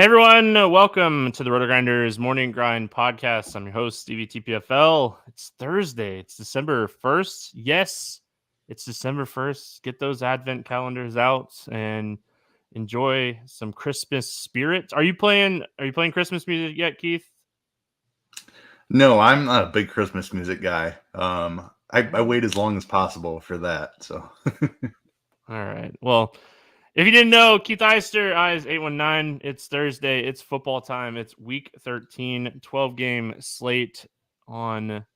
Hey everyone, welcome to the RotoGrinders Morning Grind Podcast. I'm your host, Stevietpfl. It's Thursday. It's December 1st. Yes, it's December 1st. Get those advent calendars out and enjoy some Christmas spirit. Are you playing Christmas music yet, Keith? No, I'm not a big Christmas music guy. I wait as long as possible for that. So All right. Well, if you didn't know, Keith Eister, Eys819, it's Thursday. It's football time. It's week 13, 12-game slate on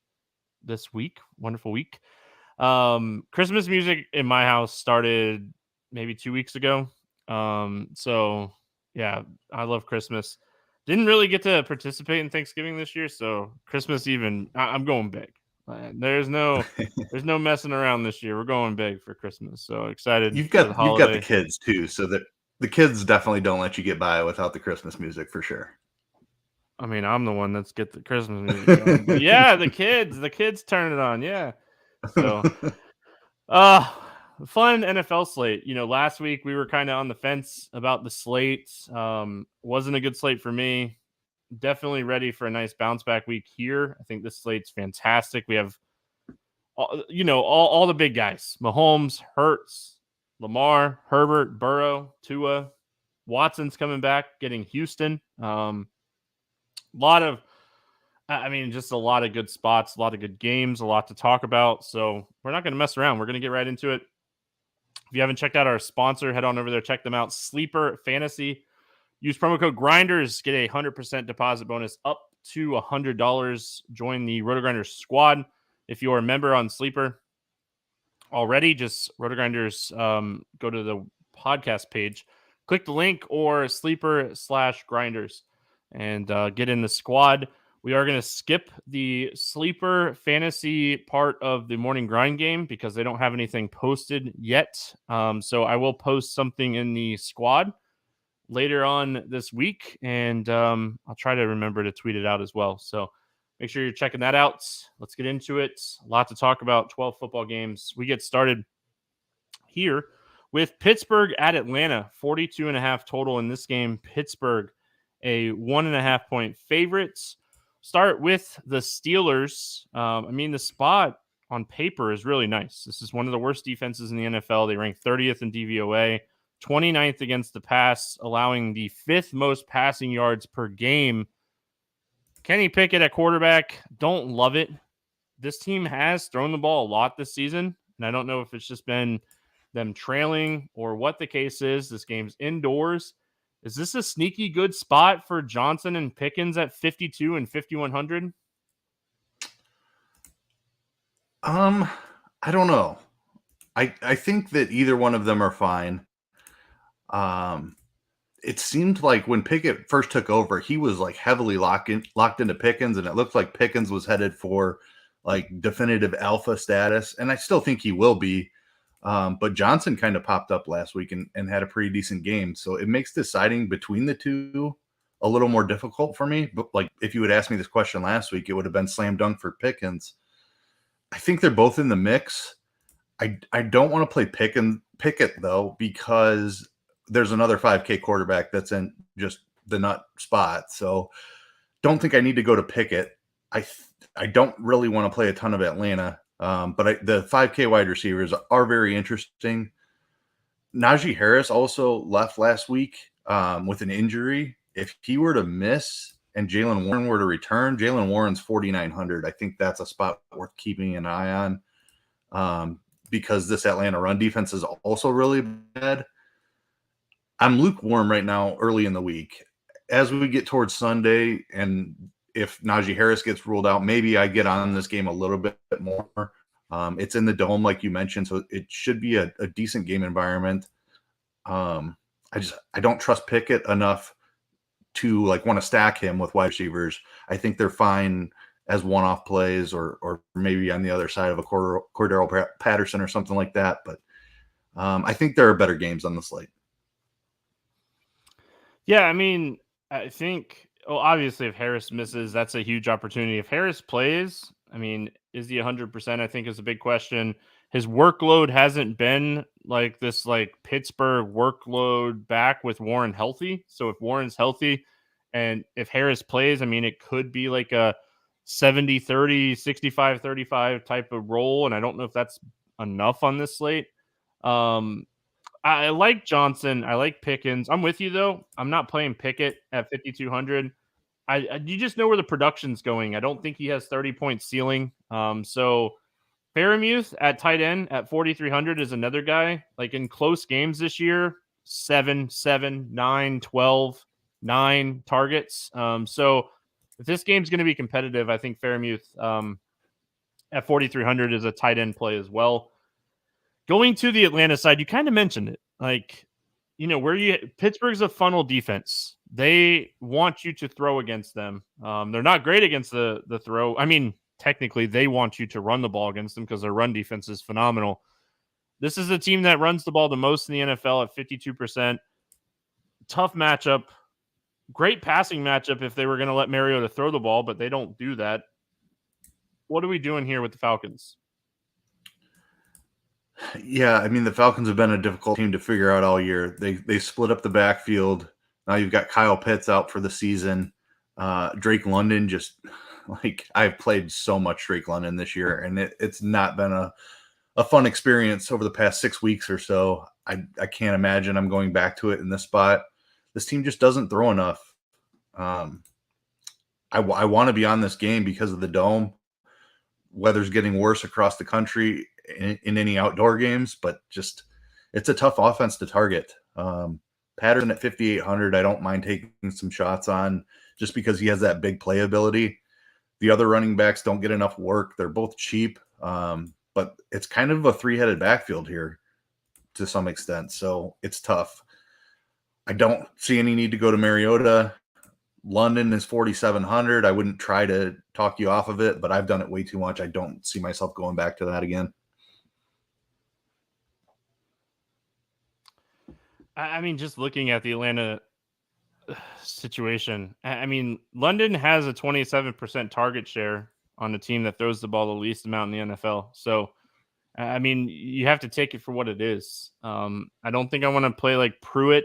this week. Wonderful week. Christmas music in my house started maybe 2 weeks ago. So yeah, I love Christmas. Didn't really get to participate in Thanksgiving this year, so Christmas even I'm going big. There's no messing around this year. We're going big for Christmas. So excited you've for the got the holiday. kids too, so that the kids definitely don't let you get by without the Christmas music for sure. I mean, I'm the one that's get the Christmas music going. But yeah, the kids turn it on. Yeah. So fun NFL slate. Last week we were kind of on the fence about the slate. Wasn't a good slate for me. Definitely ready for a nice bounce back week here. I think this slate's fantastic. We have all the big guys: Mahomes, Hurts, Lamar, Herbert, Burrow, Tua, Watson's coming back, getting Houston. Just a lot of good spots, a lot of good games, a lot to talk about. So we're not going to mess around. We're going to get right into it. If you haven't checked out our sponsor, head on over there, check them out. Sleeper Fantasy. Use promo code Grinders, get a 100% deposit bonus up to $100. Join the RotoGrinders squad. If you are a member on Sleeper already, just RotoGrinders, go to the podcast page, click the link or Sleeper/Grinders and get in the squad. We are going to skip the Sleeper Fantasy part of the morning grind game because they don't have anything posted yet. So I will post something in the squad later on this week, and I'll try to remember to tweet it out as well. So make sure you're checking that out. Let's get into it. A lot to talk about. 12 football games. We get started here with Pittsburgh at Atlanta. 42.5 total in this game. Pittsburgh, a 1.5 point favorites. Start with the Steelers. The spot on paper is really nice. This is one of the worst defenses in the NFL. They rank 30th in DVOA, 29th against the pass, allowing the 5th most passing yards per game. Kenny Pickett at quarterback, don't love it. This team has thrown the ball a lot this season, and I don't know if it's just been them trailing or what the case is. This game's indoors. Is this a sneaky good spot for Johnson and Pickens at 52 and 5,100? I don't know. I think that either one of them are fine. It seemed like when Pickett first took over, he was like heavily locked into Pickens, and it looked like Pickens was headed for like definitive alpha status, and I still think he will be. But Johnson kind of popped up last week and had a pretty decent game. So it makes deciding between the two a little more difficult for me. But like if you had asked me this question last week, it would have been slam dunk for Pickens. I think they're both in the mix. I don't want to play Pickett though, because there's another 5K quarterback that's in just the nut spot. So don't think I need to go to Pickett. I don't really want to play a ton of Atlanta. But the 5K wide receivers are very interesting. Najee Harris also left last week with an injury. If he were to miss and Jaylen Warren were to return, Jaylen Warren's 4,900. I think that's a spot worth keeping an eye on because this Atlanta run defense is also really bad. I'm lukewarm right now early in the week. As we get towards Sunday, and if Najee Harris gets ruled out, maybe I get on this game a little bit more. It's in the dome, like you mentioned, so it should be a decent game environment. I don't trust Pickett enough to like want to stack him with wide receivers. I think they're fine as one-off plays or maybe on the other side of a Cordero Patterson or something like that. But I think there are better games on the slate. Yeah, I think, obviously, if Harris misses, that's a huge opportunity. If Harris plays, is he 100%? I think is a big question. His workload hasn't been like this like Pittsburgh workload back with Warren healthy. So if Warren's healthy and if Harris plays, I mean, it could be like a 70-30, 65-35 type of role. And I don't know if that's enough on this slate. I like Johnson. I like Pickens. I'm with you, though. I'm not playing Pickett at 5,200. You just know where the production's going. I don't think he has 30-point ceiling. So Fairmuth at tight end at 4,300 is another guy. Like in close games this year, 7, 7, 9, 12, 9 targets. So if this game's going to be competitive, I think Fairmuth at 4,300 is a tight end play as well. Going to the Atlanta side, you kind of mentioned it. Like, Pittsburgh's a funnel defense. They want you to throw against them. They're not great against the throw. I mean, technically, they want you to run the ball against them because their run defense is phenomenal. This is a team that runs the ball the most in the NFL at 52%. Tough matchup. Great passing matchup if they were going to let Mariota throw the ball, but they don't do that. What are we doing here with the Falcons? Yeah, I mean, the Falcons have been a difficult team to figure out all year. They split up the backfield. Now you've got Kyle Pitts out for the season. Drake London I've played so much Drake London this year, and it's not been a fun experience over the past 6 weeks or so. I can't imagine I'm going back to it in this spot. This team just doesn't throw enough. I want to be on this game because of the dome. Weather's getting worse across the country in any outdoor games, but just it's a tough offense to target. Patterson at 5,800, I don't mind taking some shots on just because he has that big playability. The other running backs don't get enough work. They're both cheap, but it's kind of a three-headed backfield here to some extent, so it's tough. I don't see any need to go to Mariota. London is 4,700. I wouldn't try to talk you off of it, but I've done it way too much. I don't see myself going back to that again. I mean, just looking at the Atlanta situation, I mean, London has a 27% target share on a team that throws the ball the least amount in the NFL. So, I mean, you have to take it for what it is. I don't think I want to play like Pruitt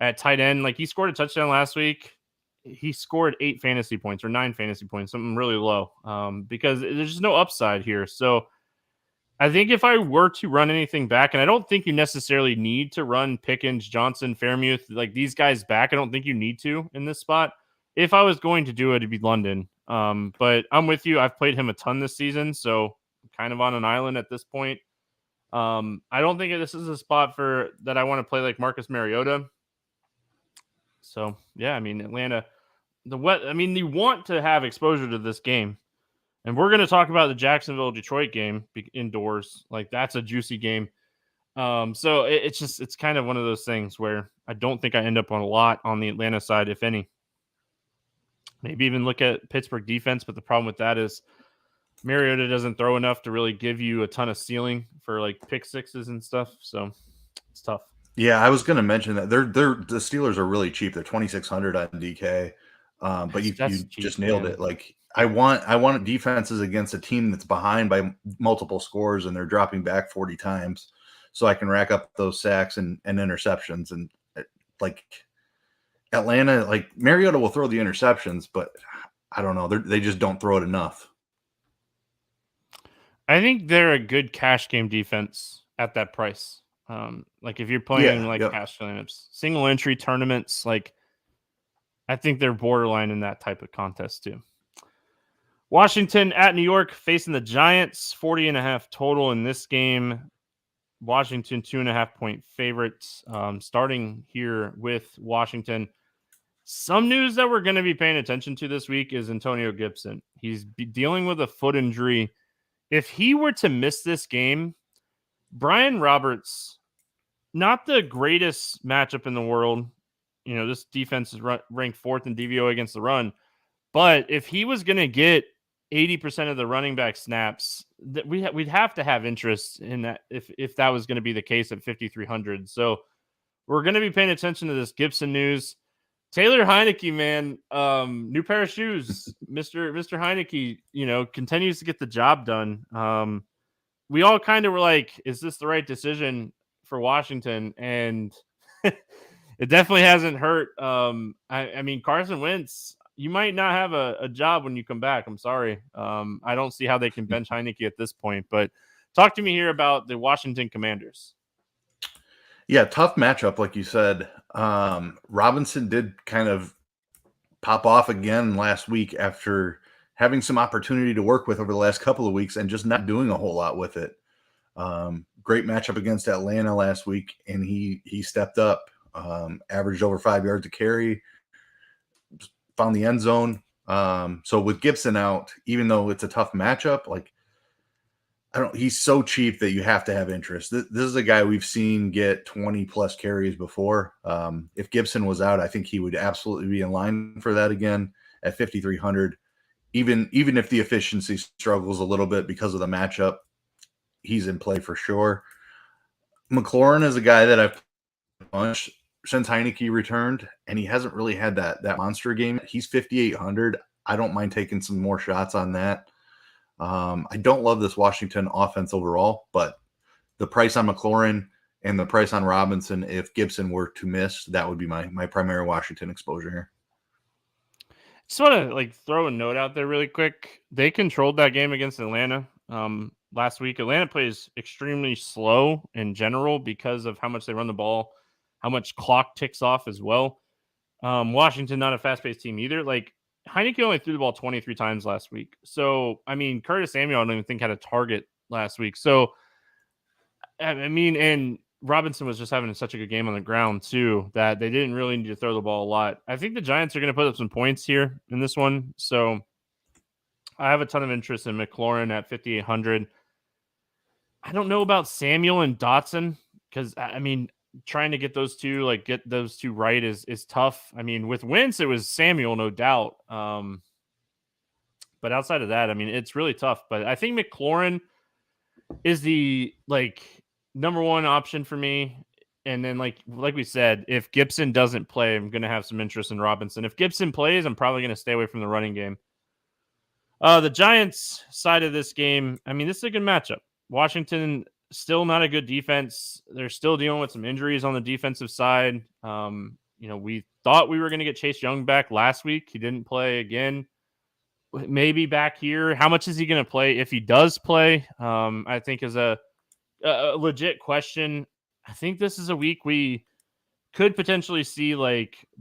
at tight end. Like, he scored a touchdown last week. He scored 8 fantasy points or 9 fantasy points, something really low, because there's just no upside here. So I think if I were to run anything back, and I don't think you necessarily need to run Pickens, Johnson, Fairmuth, like these guys back. I don't think you need to in this spot. If I was going to do it, it'd be London. But I'm with you. I've played him a ton this season, so I'm kind of on an island at this point. I don't think this is a spot that I want to play like Marcus Mariota. So, yeah, I mean, Atlanta, you want to have exposure to this game. And we're going to talk about the Jacksonville-Detroit game indoors. Like, that's a juicy game. So it's kind of one of those things where I don't think I end up on a lot on the Atlanta side, if any. Maybe even look at Pittsburgh defense, but the problem with that is Mariota doesn't throw enough to really give you a ton of ceiling for like pick sixes and stuff. So it's tough. Yeah, I was going to mention that the Steelers are really cheap. They're 2,600 on DK, but you cheap, just nailed it. Like I want defenses against a team that's behind by multiple scores and they're dropping back 40 times, so I can rack up those sacks and interceptions. And like Atlanta, like Mariota will throw the interceptions, but I don't know, they just don't throw it enough. I think they're a good cash game defense at that price. Like if you're playing cash lineups, single entry tournaments, like I think they're borderline in that type of contest too. Washington at New York facing the Giants, 40.5 total in this game. Washington 2.5 point favorites. Starting here with Washington. Some news that we're going to be paying attention to this week is Antonio Gibson. He's dealing with a foot injury. If he were to miss this game, Brian Roberts, not the greatest matchup in the world. You know, this defense is ranked 4th in DVOA against the run. But if he was going to get 80% of the running back snaps, we'd have to have interest in that if that was going to be the case at 5,300. So we're going to be paying attention to this Gibson news. Taylor Heineke, man, new pair of shoes. Mr. Heineke, continues to get the job done. We all kind of were like, is this the right decision? for Washington, and it definitely hasn't hurt. I mean, Carson Wentz, you might not have a job when you come back. I'm sorry. I don't see how they can bench Heineke at this point, but talk to me here about the Washington Commanders. Yeah, tough matchup, like you said. Robinson did kind of pop off again last week after having some opportunity to work with over the last couple of weeks and just not doing a whole lot with it. Great matchup against Atlanta last week, and he stepped up, averaged over 5 yards a carry, found the end zone. So with Gibson out, even though it's a tough matchup, like he's so cheap that you have to have interest. This is a guy we've seen get 20 plus carries before. If Gibson was out, I think he would absolutely be in line for that again at 5,300. Even if the efficiency struggles a little bit because of the matchup, he's in play for sure. McLaurin is a guy that I've punched since Heineke returned, and he hasn't really had that monster game. He's 5,800. I don't mind taking some more shots on that. I don't love this Washington offense overall, but the price on McLaurin and the price on Robinson, if Gibson were to miss, that would be my primary Washington exposure here. Just want to throw a note out there really quick. They controlled that game against Atlanta last week. Atlanta plays extremely slow in general because of how much they run the ball, how much clock ticks off as well. Washington, not a fast-paced team either. Heineke only threw the ball 23 times last week. So, I mean, Curtis Samuel, I don't even think had a target last week. So, I mean, and Robinson was just having such a good game on the ground, too, that they didn't really need to throw the ball a lot. I think the Giants are going to put up some points here in this one. So, I have a ton of interest in McLaurin at 5,800. I don't know about Samuel and Dotson because, I mean, trying to get those two right is tough. I mean, with Wentz, it was Samuel, no doubt. But outside of that, I mean, it's really tough. But I think McLaurin is the number one option for me. And then like we said, if Gibson doesn't play, I'm going to have some interest in Robinson. If Gibson plays, I'm probably going to stay away from the running game. The Giants side of this game, I mean, this is a good matchup. Washington, still not a good defense. They're still dealing with some injuries on the defensive side. We thought we were going to get Chase Young back last week. He didn't play again. Maybe back here. How much is he going to play if he does play? I think is a legit question. I think this is a week we could potentially see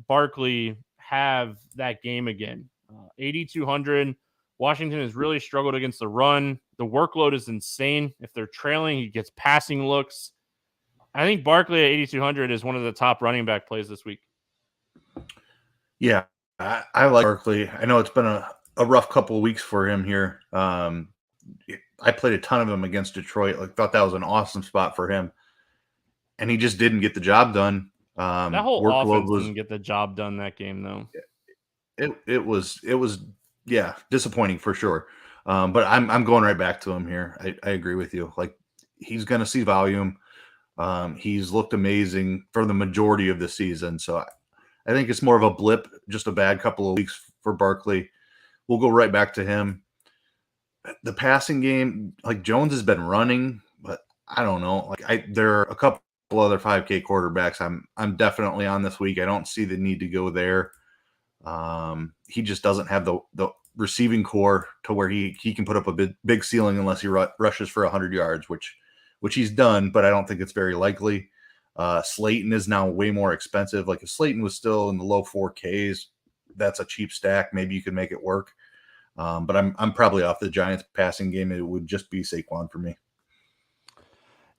Barkley have that game again. 8,200. Washington has really struggled against the run. The workload is insane. If they're trailing, he gets passing looks. I think Barkley at 8,200 is one of the top running back plays this week. Yeah, I like Barkley. I know it's been a rough couple of weeks for him here. I played a ton of him against Detroit. Thought that was an awesome spot for him, and he just didn't get the job done. That whole offense didn't get the job done that game, though. It was disappointing for sure. But I'm going right back to him here. I agree with you. He's going to see volume. He's looked amazing for the majority of the season. So I think it's more of a blip, just a bad couple of weeks for Barkley. We'll go right back to him. The passing game, Jones has been running, but I don't know. There are a couple other 5K quarterbacks I'm definitely on this week. I don't see the need to go there. He just doesn't have the receiving core to where he can put up a big ceiling unless he rushes for 100 yards, which he's done, but I don't think it's very likely. Slayton is now way more expensive. If Slayton was still in the low 4Ks, that's a cheap stack. Maybe you could make it work. But I'm probably off the Giants passing game. It would just be Saquon for me.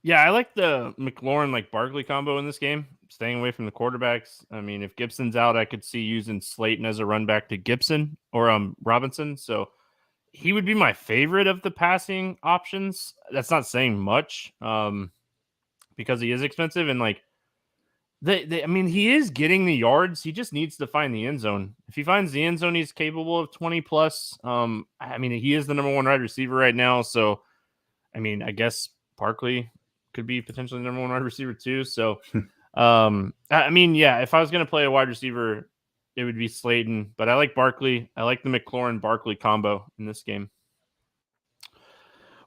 Yeah, I like the McLaurin Barkley combo in this game, staying away from the quarterbacks. I mean, if Gibson's out, I could see using Slayton as a run back to Gibson or Robinson. So he would be my favorite of the passing options. That's not saying much because he is expensive. And I mean, he is getting the yards. He just needs to find the end zone. If he finds the end zone, he's capable of 20 plus. I mean, he is the number one wide receiver right now. So, I mean, I guess Barkley could be potentially the number one wide receiver too. So, I mean, yeah, if I was going to play a wide receiver, it would be Slayton, but I like Barkley. I like the McLaurin-Barkley combo in this game.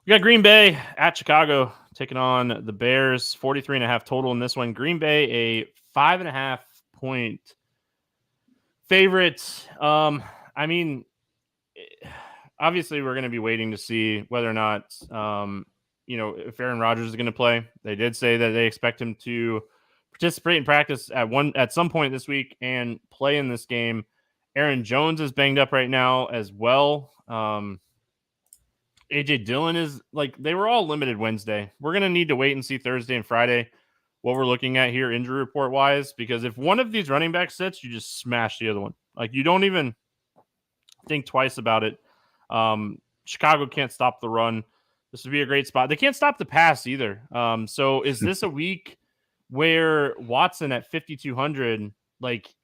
We got Green Bay at Chicago. taking on the Bears. 43.5 total in this one. Green Bay, a 5.5 point favorite. I mean, obviously we're going to be waiting to see whether or not, if Aaron Rodgers is going to play. They did say that they expect him to participate in practice at some point this week and play in this game. Aaron Jones is banged up right now as well. AJ Dillon is they were all limited Wednesday. We're going to need to wait and see Thursday and Friday what we're looking at here injury report wise, because if one of these running backs sits, you just smash the other one. You don't even think twice about it. Chicago can't stop the run. This would be a great spot. They can't stop the pass either. So is this a week where Watson at 5,200,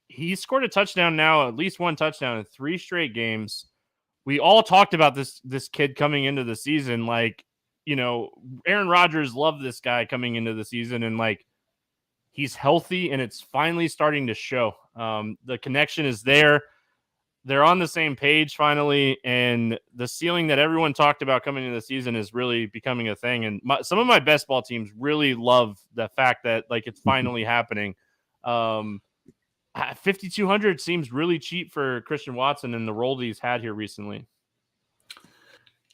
he scored a touchdown now, at least one touchdown in 3 straight games. We all talked about this kid coming into the season. Aaron Rodgers loved this guy coming into the season, and he's healthy and it's finally starting to show. The connection is there. They're on the same page finally, and the ceiling that everyone talked about coming into the season is really becoming a thing. And some of my best ball teams really love the fact that it's finally happening. 5,200 seems really cheap for Christian Watson and the role that he's had here recently.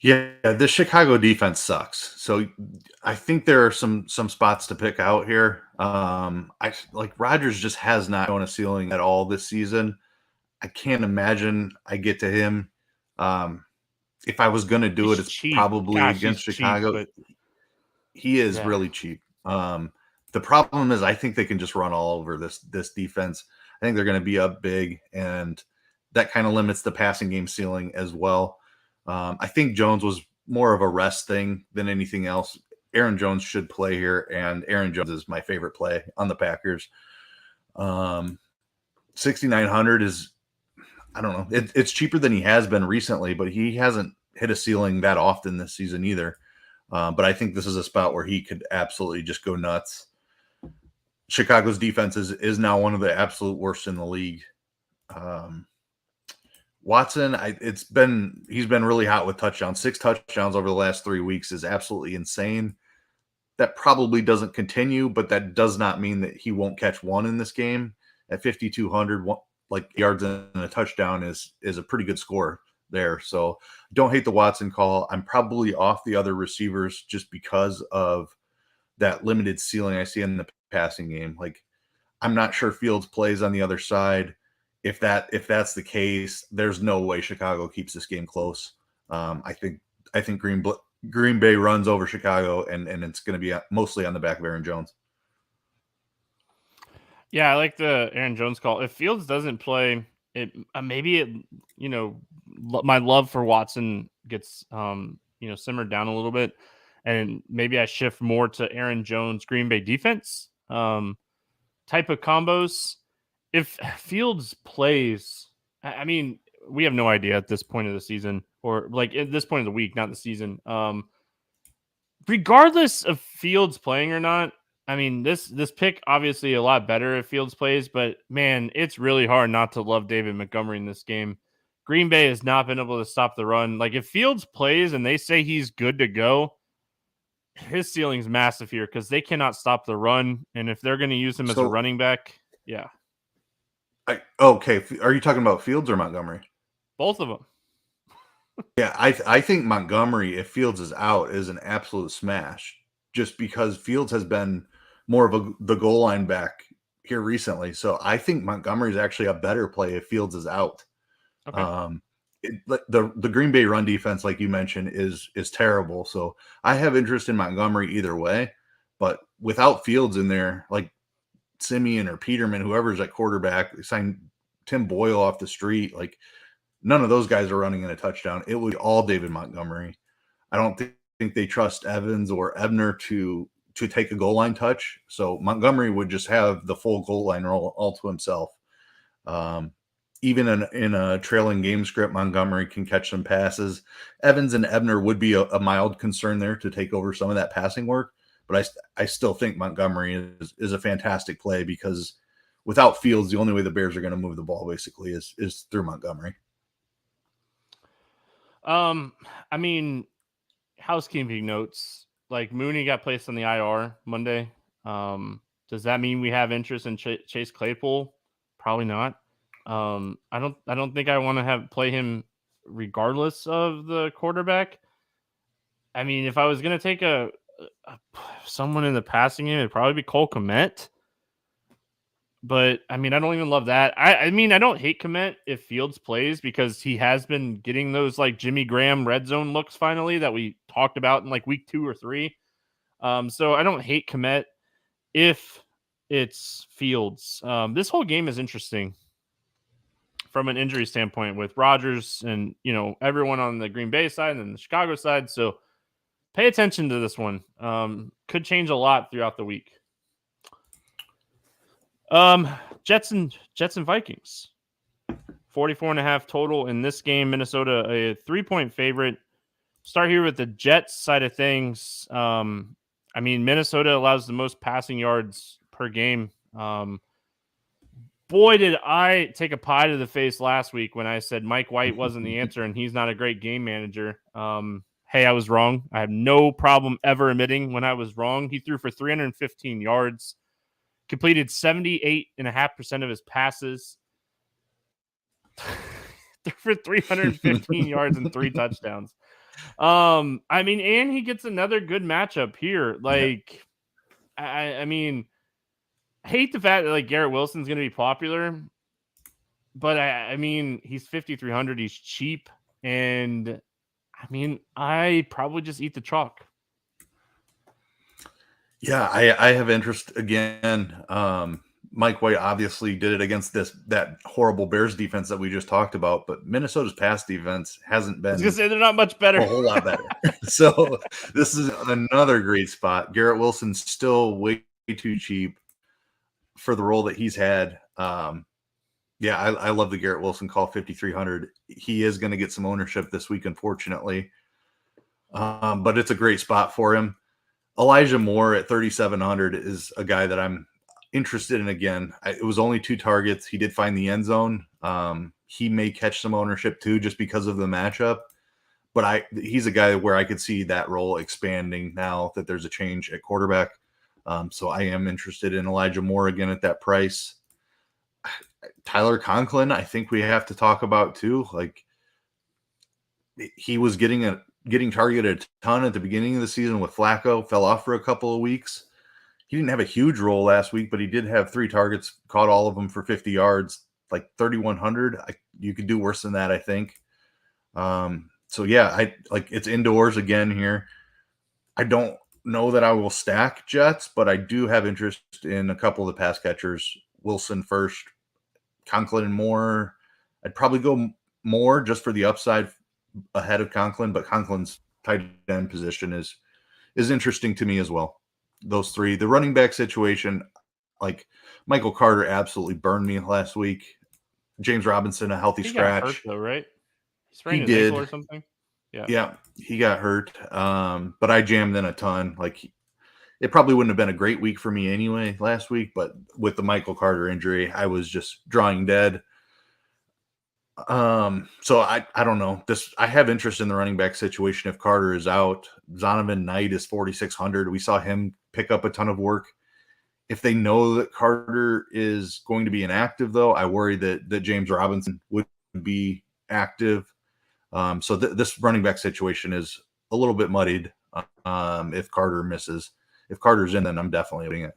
Yeah, the Chicago defense sucks. So I think there are some spots to pick out here. Rodgers just has not shown a ceiling at all this season. I can't imagine I get to him. If I was going to do it's cheap. Probably against Chicago. Cheap, he is really cheap. The problem is I think they can just run all over this defense. I think they're going to be up big, and that kind of limits the passing game ceiling as well. I think Jones was more of a rest thing than anything else. Aaron Jones should play here, and Aaron Jones is my favorite play on the Packers. 6,900 is, I don't know. It's cheaper than he has been recently, but he hasn't hit a ceiling that often this season either. But I think this is a spot where he could absolutely just go nuts. Chicago's defense is now one of the absolute worst in the league. Watson, he's been really hot with touchdowns. 6 touchdowns over the last 3 weeks is absolutely insane. That probably doesn't continue, but that does not mean that he won't catch one in this game. At 5,200, yards and a touchdown is a pretty good score there. So don't hate the Watson call. I'm probably off the other receivers just because of that limited ceiling I see in the passing game. I'm not sure Fields plays on the other side. If that's the case, there's no way Chicago keeps this game close. I think Green Bay runs over Chicago, and it's going to be mostly on the back of Aaron Jones. Yeah, I like the Aaron Jones call. If Fields doesn't play, my love for Watson gets simmered down a little bit, and maybe I shift more to Aaron Jones Green Bay defense type of combos. If Fields plays, I mean, we have no idea at this point of the season, or at this point of the week, not the season. Regardless of Fields playing or not, I mean, this pick obviously a lot better if Fields plays, but man, it's really hard not to love David Montgomery in this game. Green Bay has not been able to stop the run. If Fields plays and they say he's good to go, his ceiling's massive here because they cannot stop the run. And if they're going to use him as a running back, yeah. Okay. Are you talking about Fields or Montgomery? Both of them. Yeah, I think Montgomery, if Fields is out, is an absolute smash just because Fields has been more of the goal line back here recently. So I think Montgomery is actually a better play if Fields is out. Okay. The Green Bay run defense, like you mentioned, is terrible. So I have interest in Montgomery either way, but without Fields in there, Simeon or Peterman, whoever's at quarterback, they signed Tim Boyle off the street. None of those guys are running in a touchdown. It would be all David Montgomery. I don't think they trust Evans or Ebner to take a goal line touch. So Montgomery would just have the full goal line role all to himself. Even in a trailing game script, Montgomery can catch some passes. Evans and Ebner would be a mild concern there to take over some of that passing work. But I still think Montgomery is a fantastic play because without Fields, the only way the Bears are going to move the ball basically is through Montgomery. I mean, housekeeping notes. like Mooney got placed on the IR Monday. Does that mean we have interest in Chase Claypool? Probably not. I don't think I want to play him regardless of the quarterback. I mean, if I was going to take someone in the passing game, it'd probably be Cole Kmet. But I mean, I don't even love that. I mean, I don't hate Kmet if Fields plays because he has been getting those like Jimmy Graham red zone looks finally that we talked about in like week 2 or 3. So I don't hate Kmet if it's Fields. This whole game is interesting from an injury standpoint with Rodgers and, everyone on the Green Bay side and the Chicago side. So pay attention to this one. Could change a lot throughout the week. Jets and Vikings. 44.5 total in this game. Minnesota a 3-point favorite. Start here with the Jets side of things. I mean, Minnesota allows the most passing yards per game. Boy, did I take a pie to the face last week when I said Mike White wasn't the answer and he's not a great game manager. Hey, I was wrong. I have no problem ever admitting when I was wrong. He threw for 315 yards, completed 78.5% of his passes. For 315 yards and 3 touchdowns. I mean, and he gets another good matchup here. Like, I mean, I hate the fact that like Garrett Wilson's going to be popular, but I mean, he's 5,300. He's cheap, and I mean, I probably just eat the chalk. Yeah, I have interest again. Mike White obviously did it against that horrible Bears defense that we just talked about, but Minnesota's pass defense hasn't been. I was gonna say they're not much better. A whole lot better. So this is another great spot. Garrett Wilson's still way too cheap for the role that he's had. Yeah, I love the Garrett Wilson call 5,300. He is going to get some ownership this week, unfortunately, but it's a great spot for him. Elijah Moore at 3,700 is a guy that I'm interested in again. It was only 2 targets. He did find the end zone. He may catch some ownership too, just because of the matchup. But he's a guy where I could see that role expanding now that there's a change at quarterback. So I am interested in Elijah Moore again at that price. Tyler Conklin, I think we have to talk about too. Like, he was getting targeted a ton at the beginning of the season with Flacco, fell off for a couple of weeks. He didn't have a huge role last week, but he did have 3 targets, caught all of them for 50 yards, like 3,100. You could do worse than that, I think. So yeah, it's indoors again here. I don't know that I will stack Jets, but I do have interest in a couple of the pass catchers. Wilson first, Conklin and Moore. I'd probably go Moore just for the upside ahead of Conklin, but Conklin's tight end position is interesting to me as well. Those 3, the running back situation, like Michael Carter absolutely burned me last week. James Robinson, a healthy scratch. Got hurt though, right? He did. Ankle or something. Yeah, he got hurt. But I jammed in a ton. Like, it probably wouldn't have been a great week for me anyway last week, but with the Michael Carter injury, I was just drawing dead. So I don't know. I have interest in the running back situation if Carter is out. Zonovan Knight is 4,600. We saw him pick up a ton of work. If they know that Carter is going to be inactive, though, I worry that James Robinson would be active. So this running back situation is a little bit muddied. If Carter misses, if Carter's in, then I'm definitely doing it.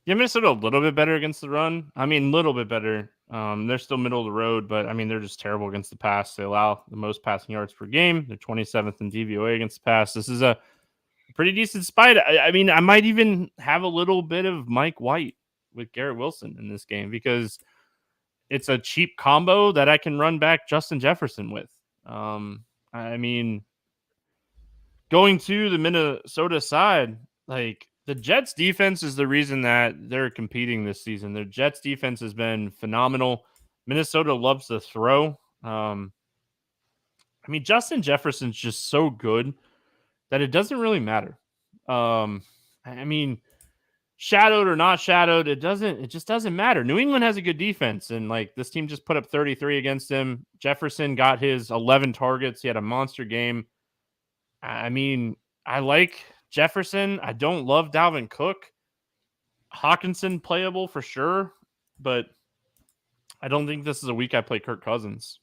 Yeah, Minnesota a little bit better against the run. I mean, a little bit better. They're still middle of the road, but I mean, they're just terrible against the pass. They allow the most passing yards per game. They're 27th in DVOA against the pass. This is a pretty decent spot. I mean, I might even have a little bit of Mike White with Garrett Wilson in this game because it's a cheap combo that I can run back Justin Jefferson with. I mean, going to the Minnesota side, like, the Jets defense is the reason that they're competing this season. Their Jets defense has been phenomenal. Minnesota loves to throw. I mean, Justin Jefferson's just so good that it doesn't really matter. I mean, shadowed or not shadowed, it just doesn't matter. New England has a good defense, and like, this team just put up 33 against him. Jefferson got his 11 targets. He had a monster game. I mean, I like Jefferson. I don't love Dalvin Cook. Hawkinson playable for sure, but I don't think this is a week I play Kirk Cousins.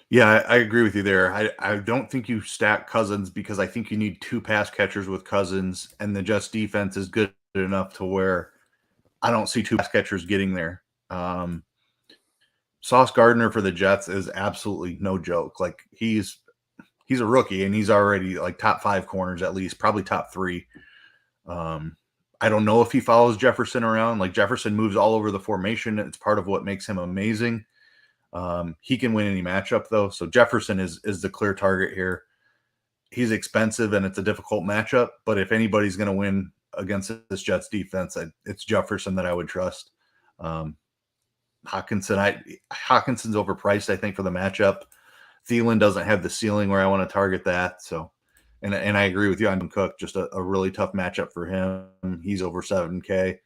Yeah, I agree with you there. I don't think you stack Cousins because I think you need 2 pass catchers with Cousins, and the Jets defense is good enough to where I don't see 2 pass catchers getting there. Sauce Gardner for the Jets is absolutely no joke. Like he's a rookie and he's already like top 5 corners at least, probably top 3. I don't know if he follows Jefferson around. Like Jefferson moves all over the formation. It's part of what makes him amazing. He can win any matchup though. So Jefferson is the clear target here. He's expensive and it's a difficult matchup, but if anybody's going to win against this Jets defense, it's Jefferson that I would trust. Hawkinson's overpriced, I think, for the matchup. Thielen doesn't have the ceiling where I want to target that. So, and I agree with you on Cook, just a really tough matchup for him. He's over 7K.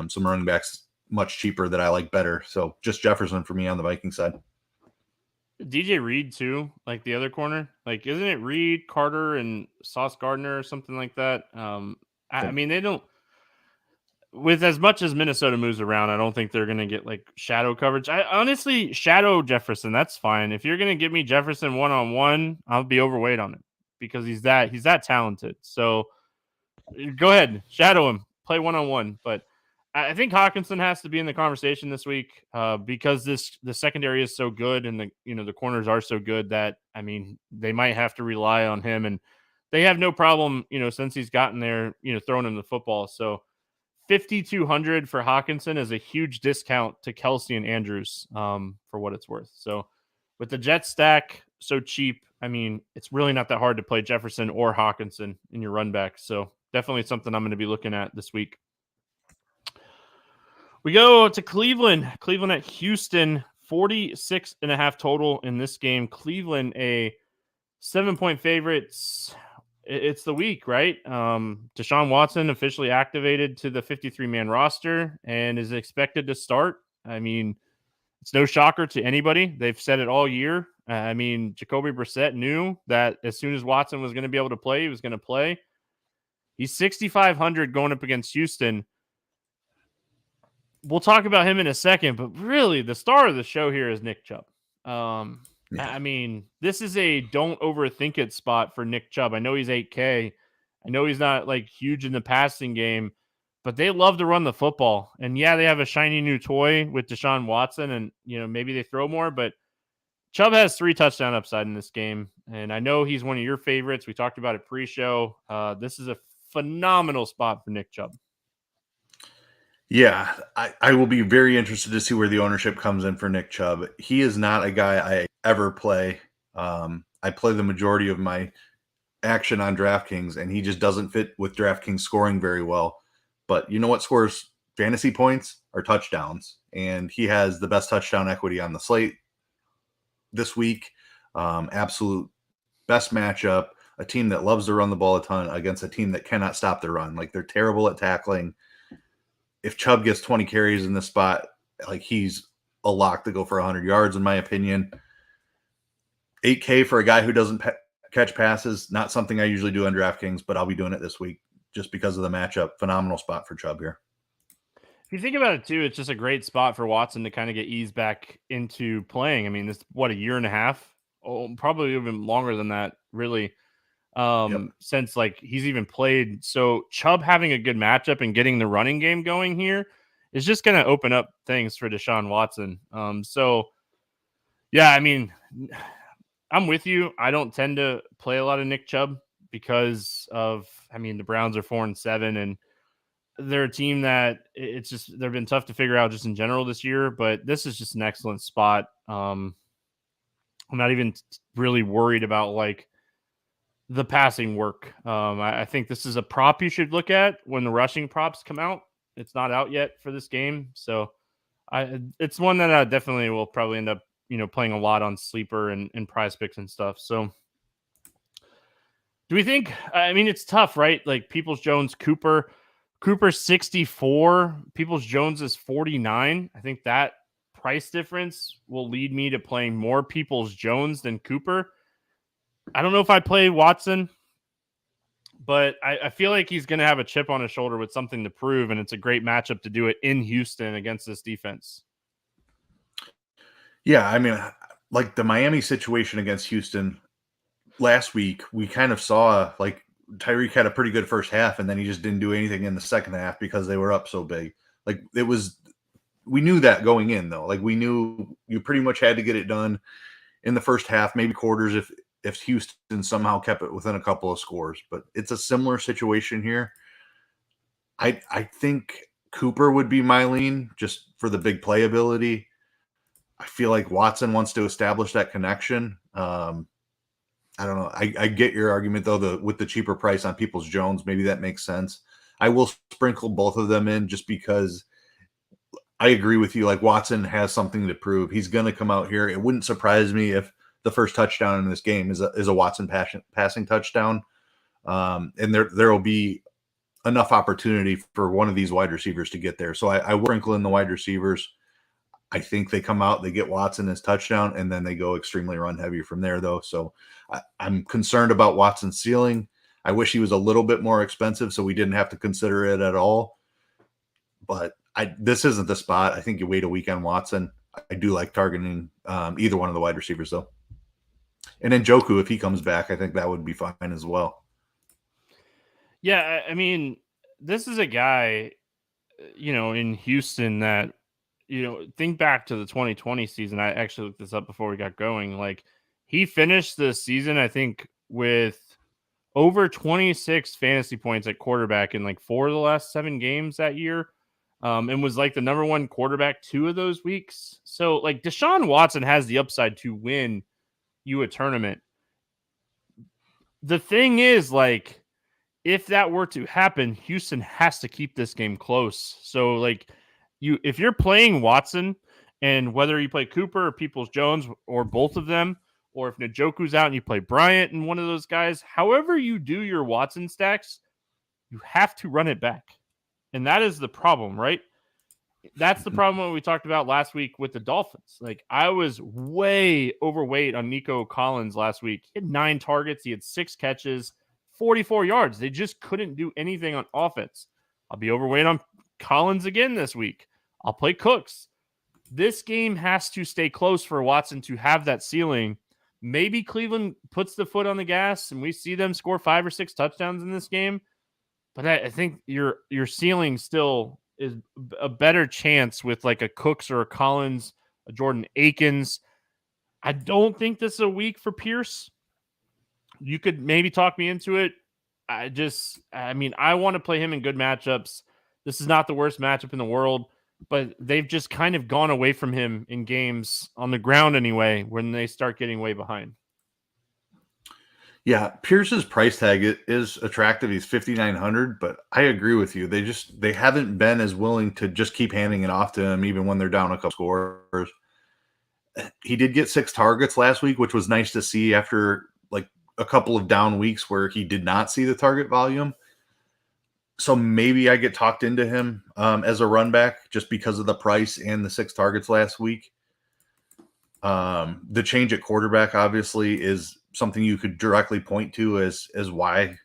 Some running backs much cheaper that I like better. So just Jefferson for me on the Viking side. DJ Reed too, like the other corner. Like, isn't it Reed, Carter, and Sauce Gardner or something like that? I mean, they don't. With as much as Minnesota moves around, I don't think they're going to get like shadow coverage. I honestly shadow Jefferson. That's fine. If you're going to give me Jefferson 1-on-1, I'll be overweight on it because he's that talented. So go ahead, shadow him, play 1-on-1. But I think Hawkinson has to be in the conversation this week because the secondary is so good and the corners are so good that I mean they might have to rely on him, and they have no problem since he's gotten there throwing him the football. So 5,200 for Hawkinson is a huge discount to Kelsey and Andrews for what it's worth. So with the Jets stack so cheap, I mean, it's really not that hard to play Jefferson or Hawkinson in your run back. So definitely something I'm going to be looking at this week. We go to Cleveland. Cleveland at Houston, 46.5 total in this game. Cleveland, a 7-point favorite. It's the week, right? Deshaun Watson officially activated to the 53-man roster and is expected to start. I mean, it's no shocker to anybody. They've said it all year. I mean, Jacoby Brissett knew that as soon as Watson was going to be able to play, he was going to play. He's 6,500 going up against Houston. We'll talk about him in a second, but really the star of the show here is Nick Chubb. Yeah. I mean, this is a don't overthink it spot for Nick Chubb. I know he's 8K. I know he's not like huge in the passing game, but they love to run the football. And yeah, they have a shiny new toy with Deshaun Watson and, maybe they throw more, but Chubb has 3 touchdown upside in this game. And I know he's one of your favorites. We talked about it pre-show. This is a phenomenal spot for Nick Chubb. Yeah, I will be very interested to see where the ownership comes in for Nick Chubb. He is not a guy I ever play. I play the majority of my action on DraftKings, and he just doesn't fit with DraftKings scoring very well. But you know what scores fantasy points are touchdowns, and he has the best touchdown equity on the slate this week. Absolute best matchup, a team that loves to run the ball a ton against a team that cannot stop the run. Like they're terrible at tackling. If Chubb gets 20 carries in this spot, like he's a lock to go for 100 yards, in my opinion. 8K for a guy who doesn't catch passes, not something I usually do on DraftKings, but I'll be doing it this week just because of the matchup. Phenomenal spot for Chubb here. If you think about it too, it's just a great spot for Watson to kind of get eased back into playing. I mean, this a year and a half, probably even longer than that, really. Since like he's even played. So Chubb having a good matchup and getting the running game going here is just going to open up things for Deshaun Watson. So yeah, I mean, I'm with you. I don't tend to play a lot of Nick Chubb because of, the Browns are 4-7 and they're a team that it's just, they've been tough to figure out just in general this year, but this is just an excellent spot. I'm not even really worried about like the passing work. I think this is a prop you should look at when the rushing props come out. It's not out yet for this game. So it's one that I definitely will probably end up, playing a lot on sleeper and prize picks and stuff. So do we think, it's tough, right? Like Peoples-Jones, Cooper 64, Peoples-Jones is 49. I think that price difference will lead me to playing more Peoples-Jones than Cooper. I don't know if I play Watson but I feel like he's going to have a chip on his shoulder with something to prove, and it's a great matchup to do it in Houston against this defense. Yeah, I mean, like the Miami situation against Houston last week, we kind of saw like Tyreek had a pretty good first half, and then he just didn't do anything in the second half because they were up so big. Like we knew that going in though. Like we knew you pretty much had to get it done in the first half, maybe quarters if Houston somehow kept it within a couple of scores. But it's a similar situation here. I think Cooper would be my lean just for the big playability. I feel like Watson wants to establish that connection. I don't know. I get your argument though. With the cheaper price on Peoples-Jones, maybe that makes sense. I will sprinkle both of them in just because I agree with you. Like Watson has something to prove. He's going to come out here. It wouldn't surprise me if the first touchdown in this game is a Watson passing touchdown. And there will be enough opportunity for one of these wide receivers to get there. So I will sprinkle in the wide receivers. I think they come out, they get Watson his touchdown, and then they go extremely run heavy from there, though. So I'm concerned about Watson's ceiling. I wish he was a little bit more expensive so we didn't have to consider it at all. But this isn't the spot. I think you wait a week on Watson. I do like targeting either one of the wide receivers, though. And then Njoku, if he comes back, I think that would be fine as well. Yeah, I mean, this is a guy, in Houston that, think back to the 2020 season. I actually looked this up before we got going. Like, he finished the season, I think, with over 26 fantasy points at quarterback in like 4 of the last 7 games that year. And was like the number 1 quarterback 2 of those weeks. So, like, Deshaun Watson has the upside to win you a tournament. The thing is, like, if that were to happen, Houston has to keep this game close. So, like, if you're playing Watson, and whether you play Cooper or Peoples-Jones or both of them, or if Njoku's out and you play Bryant and one of those guys, however you do your Watson stacks, you have to run it back. And that is the problem, right? That's the problem we talked about last week with the Dolphins. Like, I was way overweight on Nico Collins last week. He had 9 targets. He had 6 catches, 44 yards. They just couldn't do anything on offense. I'll be overweight on Collins again this week. I'll play Cooks. This game has to stay close for Watson to have that ceiling. Maybe Cleveland puts the foot on the gas and we see them score 5 or 6 touchdowns in this game. But I think your ceiling still is a better chance with like a Cooks or a Collins, a Jordan Akins. I don't think this is a week for Pierce. You could maybe talk me into it. I want to play him in good matchups. This is not the worst matchup in the world, but they've just kind of gone away from him in games on the ground anyway, when they start getting way behind. Yeah, Pierce's price tag is attractive. He's $5,900, but I agree with you. They haven't been as willing to just keep handing it off to him, even when they're down a couple scores. He did get 6 targets last week, which was nice to see after like a couple of down weeks where he did not see the target volume. So maybe I get talked into him as a run back just because of the price and the 6 targets last week. The change at quarterback obviously is something you could directly point to as why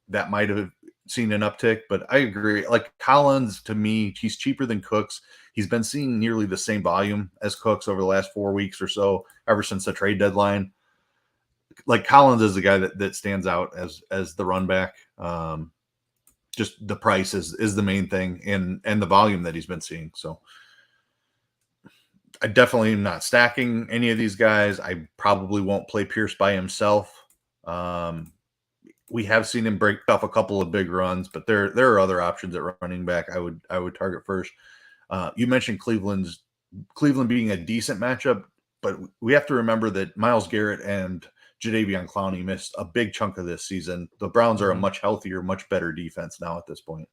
that might have seen an uptick. But I agree. Like Collins, to me, he's cheaper than Cooks. He's been seeing nearly the same volume as Cooks over the last 4 weeks or so, ever since the trade deadline. Like Collins is the guy that stands out as the run back. Just the price is the main thing, and the volume that he's been seeing. So I definitely am not stacking any of these guys. I probably won't play Pierce by himself. We have seen him break off a couple of big runs, but there are other options at running back I would target first. You mentioned Cleveland being a decent matchup, but we have to remember that Myles Garrett and Jadeveon Clowney missed a big chunk of this season. The Browns are a much healthier, much better defense now at this point.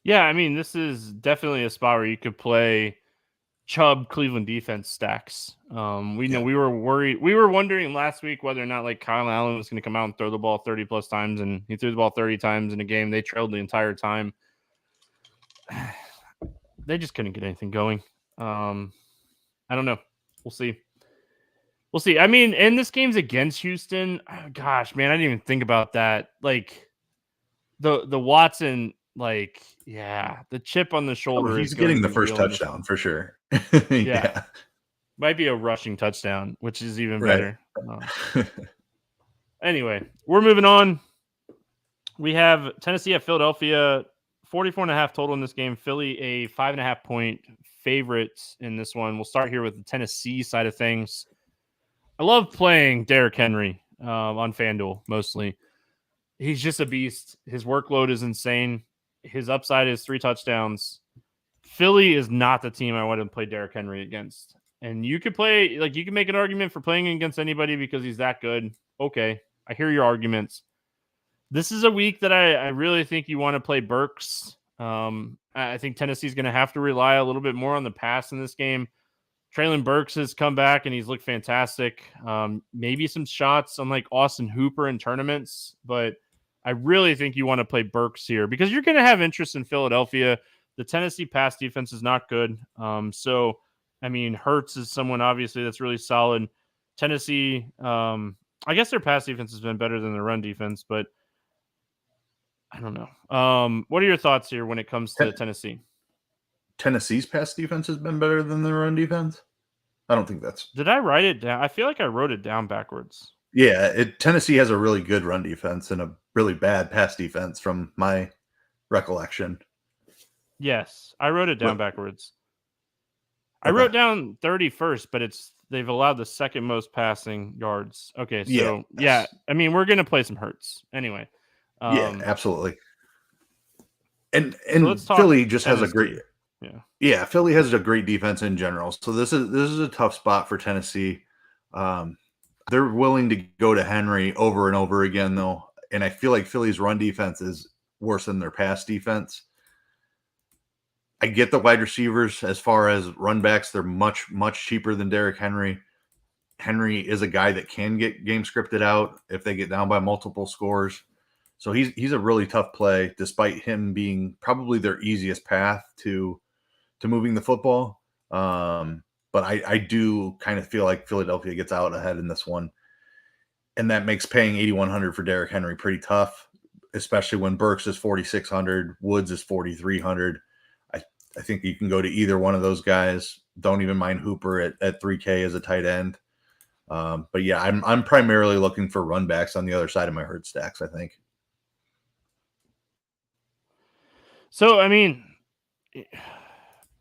Yeah, I mean, this is definitely a spot where you could play Chubb Cleveland defense stacks. We were wondering last week whether or not like Kyle Allen was going to come out and throw the ball 30 plus times, and he threw the ball 30 times in a game. They trailed the entire time. They just couldn't get anything going. I don't know. We'll see. We'll see. I mean, and this game's against Houston. Oh, gosh, man, I didn't even think about that. Like the Watson, like, yeah, the chip on the Oh, shoulder is he's going to getting the be first real in this touchdown one. for sure. Yeah, Yeah, might be a rushing touchdown, which is even right. better. Anyway, we're moving on. We have Tennessee at Philadelphia, 44.5 total in this game. Philly, a 5.5 point favorite in this one. We'll start here with the Tennessee side of things. I love playing Derrick Henry on FanDuel mostly. He's just a beast. His workload is insane. His upside is 3 touchdowns. Philly is not the team I want to play Derrick Henry against. And you could play, like, you can make an argument for playing against anybody because he's that good. Okay, I hear your arguments. This is a week that I really think you want to play Burks. I think Tennessee's going to have to rely a little bit more on the pass in this game. Traylon Burks has come back and he's looked fantastic. Maybe some shots on like Austin Hooper in tournaments, but I really think you want to play Burks here because you're going to have interest in Philadelphia. The Tennessee pass defense is not good. So, I mean, Hurts is someone obviously that's really solid. Tennessee, I guess their pass defense has been better than their run defense, but I don't know. What are your thoughts here when it comes to Tennessee? Tennessee's pass defense has been better than the run defense. I don't think that's. Did I write it down? I feel like I wrote it down backwards. Yeah, Tennessee has a really good run defense and a really bad pass defense from my recollection. Yes, I wrote it down backwards. I wrote down 31st, but they've allowed the second most passing yards. Okay, so yeah, I mean we're gonna play some Hurts anyway. Yeah, absolutely. And so Philly just has a great. Yeah, Philly has a great defense in general. So this is a tough spot for Tennessee. They're willing to go to Henry over and over again, though, and I feel like Philly's run defense is worse than their pass defense. I get the wide receivers as far as run backs; they're much cheaper than Derrick Henry. Henry is a guy that can get game scripted out if they get down by multiple scores. So he's a really tough play, despite him being probably their easiest path to moving the football. But I do kind of feel like Philadelphia gets out ahead in this one. And that makes paying $8,100 for Derrick Henry pretty tough, especially when Burks is $4,600, Woods is $4,300. I think you can go to either one of those guys. Don't even mind Hooper at $3K as a tight end. But yeah, I'm primarily looking for run backs on the other side of my herd stacks, I think. So, I mean,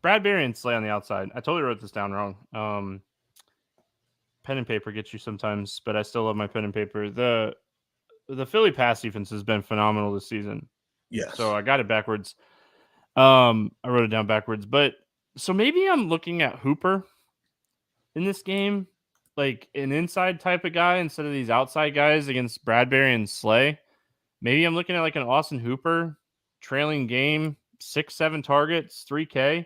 Bradbury and Slay on the outside. I totally wrote this down wrong. Pen and paper gets you sometimes, but I still love my pen and paper. The Philly pass defense has been phenomenal this season. Yes. So I got it backwards. I wrote it down backwards. But so maybe I'm looking at Hooper in this game, like an inside type of guy instead of these outside guys against Bradbury and Slay. Maybe I'm looking at like an Austin Hooper trailing game, 6-7 targets, 3K.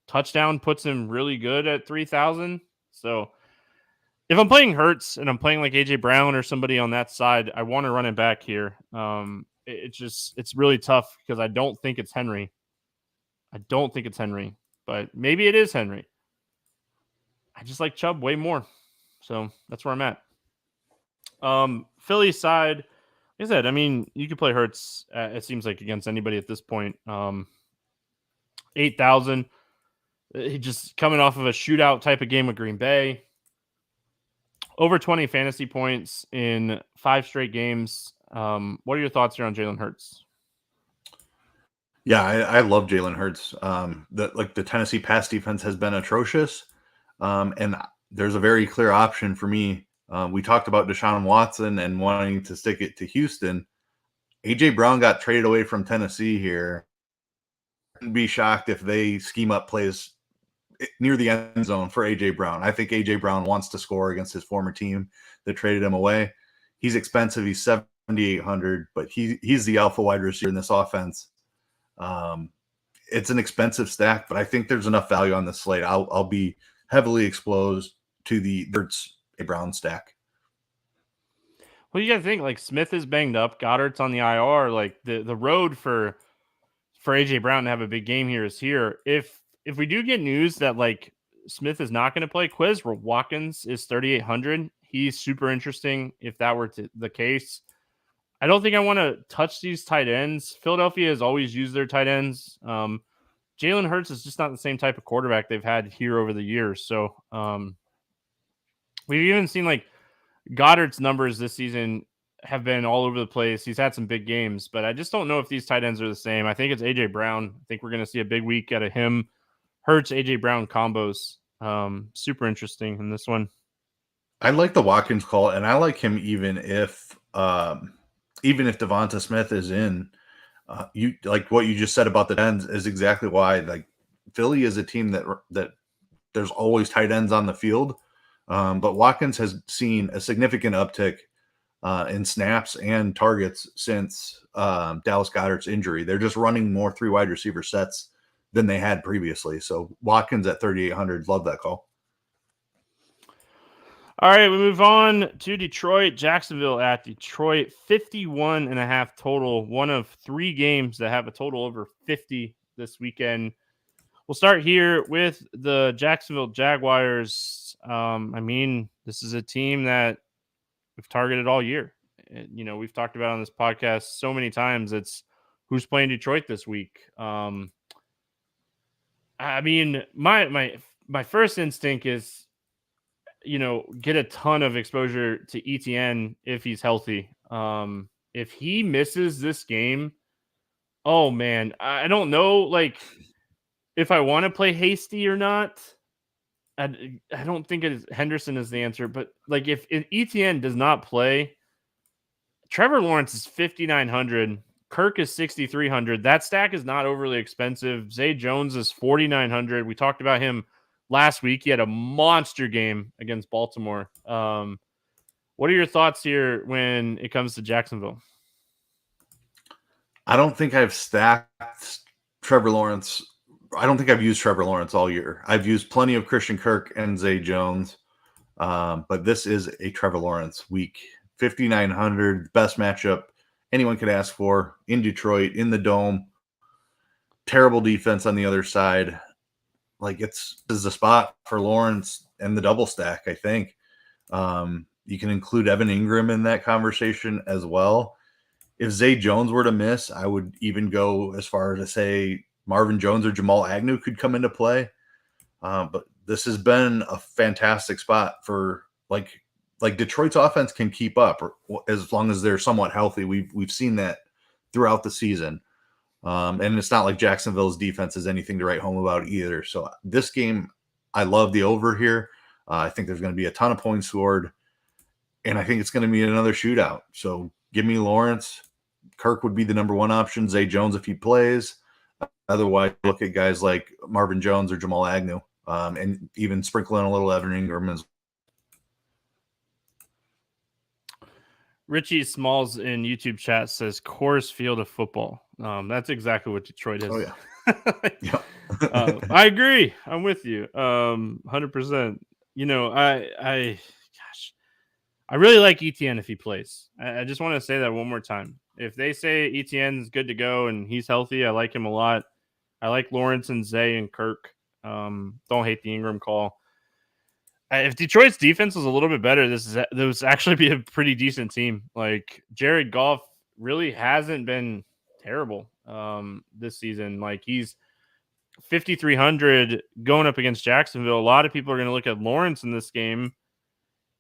Touchdown puts him really good at 3,000. So if I'm playing Hurts and I'm playing like AJ Brown or somebody on that side, I want to run it back here. It's really tough because I don't think it's Henry. But maybe it is Henry. I just like Chubb way more. So that's where I'm at. Philly side, like I said, I mean, you could play Hurts, it seems like, against anybody at this point. 8,000. He just coming off of a shootout type of game with Green Bay. Over 20 fantasy points in 5 straight games. What are your thoughts here on Jalen Hurts? Yeah, I love Jalen Hurts. The Tennessee pass defense has been atrocious. And there's a very clear option for me. We talked about Deshaun Watson and wanting to stick it to Houston. AJ Brown got traded away from Tennessee here. I'd be shocked if they scheme up plays near the end zone for AJ Brown. I think AJ Brown wants to score against his former team that traded him away. He's expensive. He's $7,800, but he's the alpha wide receiver in this offense. It's an expensive stack, but I think there's enough value on the slate. I'll be heavily exposed to the Hurts Brown stack. Well, you got to think like Smith is banged up. Goddard's on the IR. Like the road for AJ Brown to have a big game here is here. If we do get news that like Smith is not going to play. Quiz where Watkins is 3,800. He's super interesting if that were the case. I don't think I want to touch these tight ends. Philadelphia has always used their tight ends. Jalen Hurts is just not the same type of quarterback they've had here over the years. So we've even seen like Goddard's numbers this season have been all over the place. He's had some big games, but I just don't know if these tight ends are the same. I think it's A.J. Brown. I think we're going to see a big week out of him. Hurts, A.J. Brown combos. Super interesting in this one. I like the Watkins call, and I like him even if Devonta Smith is in. You like what you just said about the ends is exactly why. Like Philly is a team that there's always tight ends on the field, but Watkins has seen a significant uptick in snaps and targets since Dallas Goedert's injury. They're just running more 3 wide receiver sets than they had previously. So Watkins at 3,800, love that call. All right, we move on to Detroit. Jacksonville at Detroit, 51.5 total. One of 3 games that have a total over 50 this weekend. We'll start here with the Jacksonville Jaguars. This is a team that we've targeted all year. We've talked about on this podcast so many times. It's who's playing Detroit this week. My first instinct is, get a ton of exposure to ETN if he's healthy. If he misses this game, oh man, I don't know, like if I want to play hasty or not. I don't think Henderson is the answer, but like if ETN does not play, Trevor Lawrence is 5,900. Kirk is 6,300. That stack is not overly expensive. Zay Jones is 4,900. We talked about him last week. He had a monster game against Baltimore. What are your thoughts here when it comes to Jacksonville? I don't think I've stacked Trevor Lawrence. I don't think I've used Trevor Lawrence all year. I've used plenty of Christian Kirk and Zay Jones, but this is a Trevor Lawrence week. 5,900, best matchup anyone could ask for in Detroit, in the Dome. Terrible defense on the other side. Like this is the spot for Lawrence and the double stack, I think. You can include Evan Ingram in that conversation as well. If Zay Jones were to miss, I would even go as far as to say Marvin Jones or Jamal Agnew could come into play. But this has been a fantastic spot for like Detroit's offense can keep up as long as they're somewhat healthy. We've seen that throughout the season. And it's not like Jacksonville's defense is anything to write home about either. So this game, I love the over here. I think there's going to be a ton of points scored, and I think it's going to be another shootout. So give me Lawrence. Kirk would be the number 1 option. Zay Jones if he plays. Otherwise, look at guys like Marvin Jones or Jamal Agnew, and even sprinkle in a little Evan Ingram as well. Richie Smalls in YouTube chat says Coors Field of Football. That's exactly what Detroit is. Oh, yeah. Yeah. I agree. I'm with you. 100%. I really like ETN if he plays. I just want to say that one more time. If they say ETN is good to go and he's healthy, I like him a lot. I like Lawrence and Zay and Kirk. Don't hate the Ingram call. If Detroit's defense was a little bit better, this would actually be a pretty decent team. Like Jared Goff really hasn't been terrible this season. Like he's 5,300 going up against Jacksonville. A lot of people are going to look at Lawrence in this game.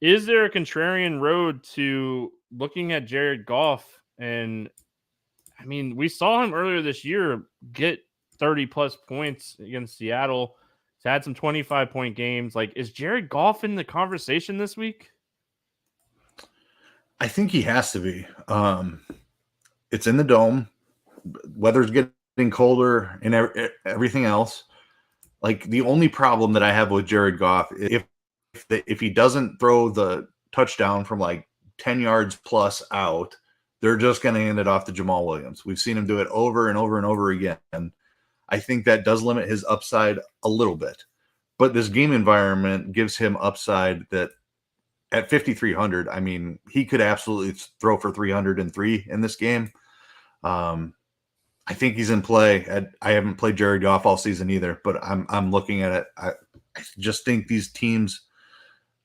Is there a contrarian road to looking at Jared Goff? And we saw him earlier this year get 30 plus points against Seattle. He's had some 25-point games. Like, is Jared Goff in the conversation this week? I think he has to be. It's in the Dome. Weather's getting colder and everything else. Like, the only problem that I have with Jared Goff, if he doesn't throw the touchdown from like 10 yards plus out, they're just going to hand it off to Jamal Williams. We've seen him do it over and over and over again. I think that does limit his upside a little bit. But this game environment gives him upside that at 5,300, he could absolutely throw for 303 in this game. I think he's in play. I haven't played Jared Goff all season either, but I'm looking at it. I just think these teams,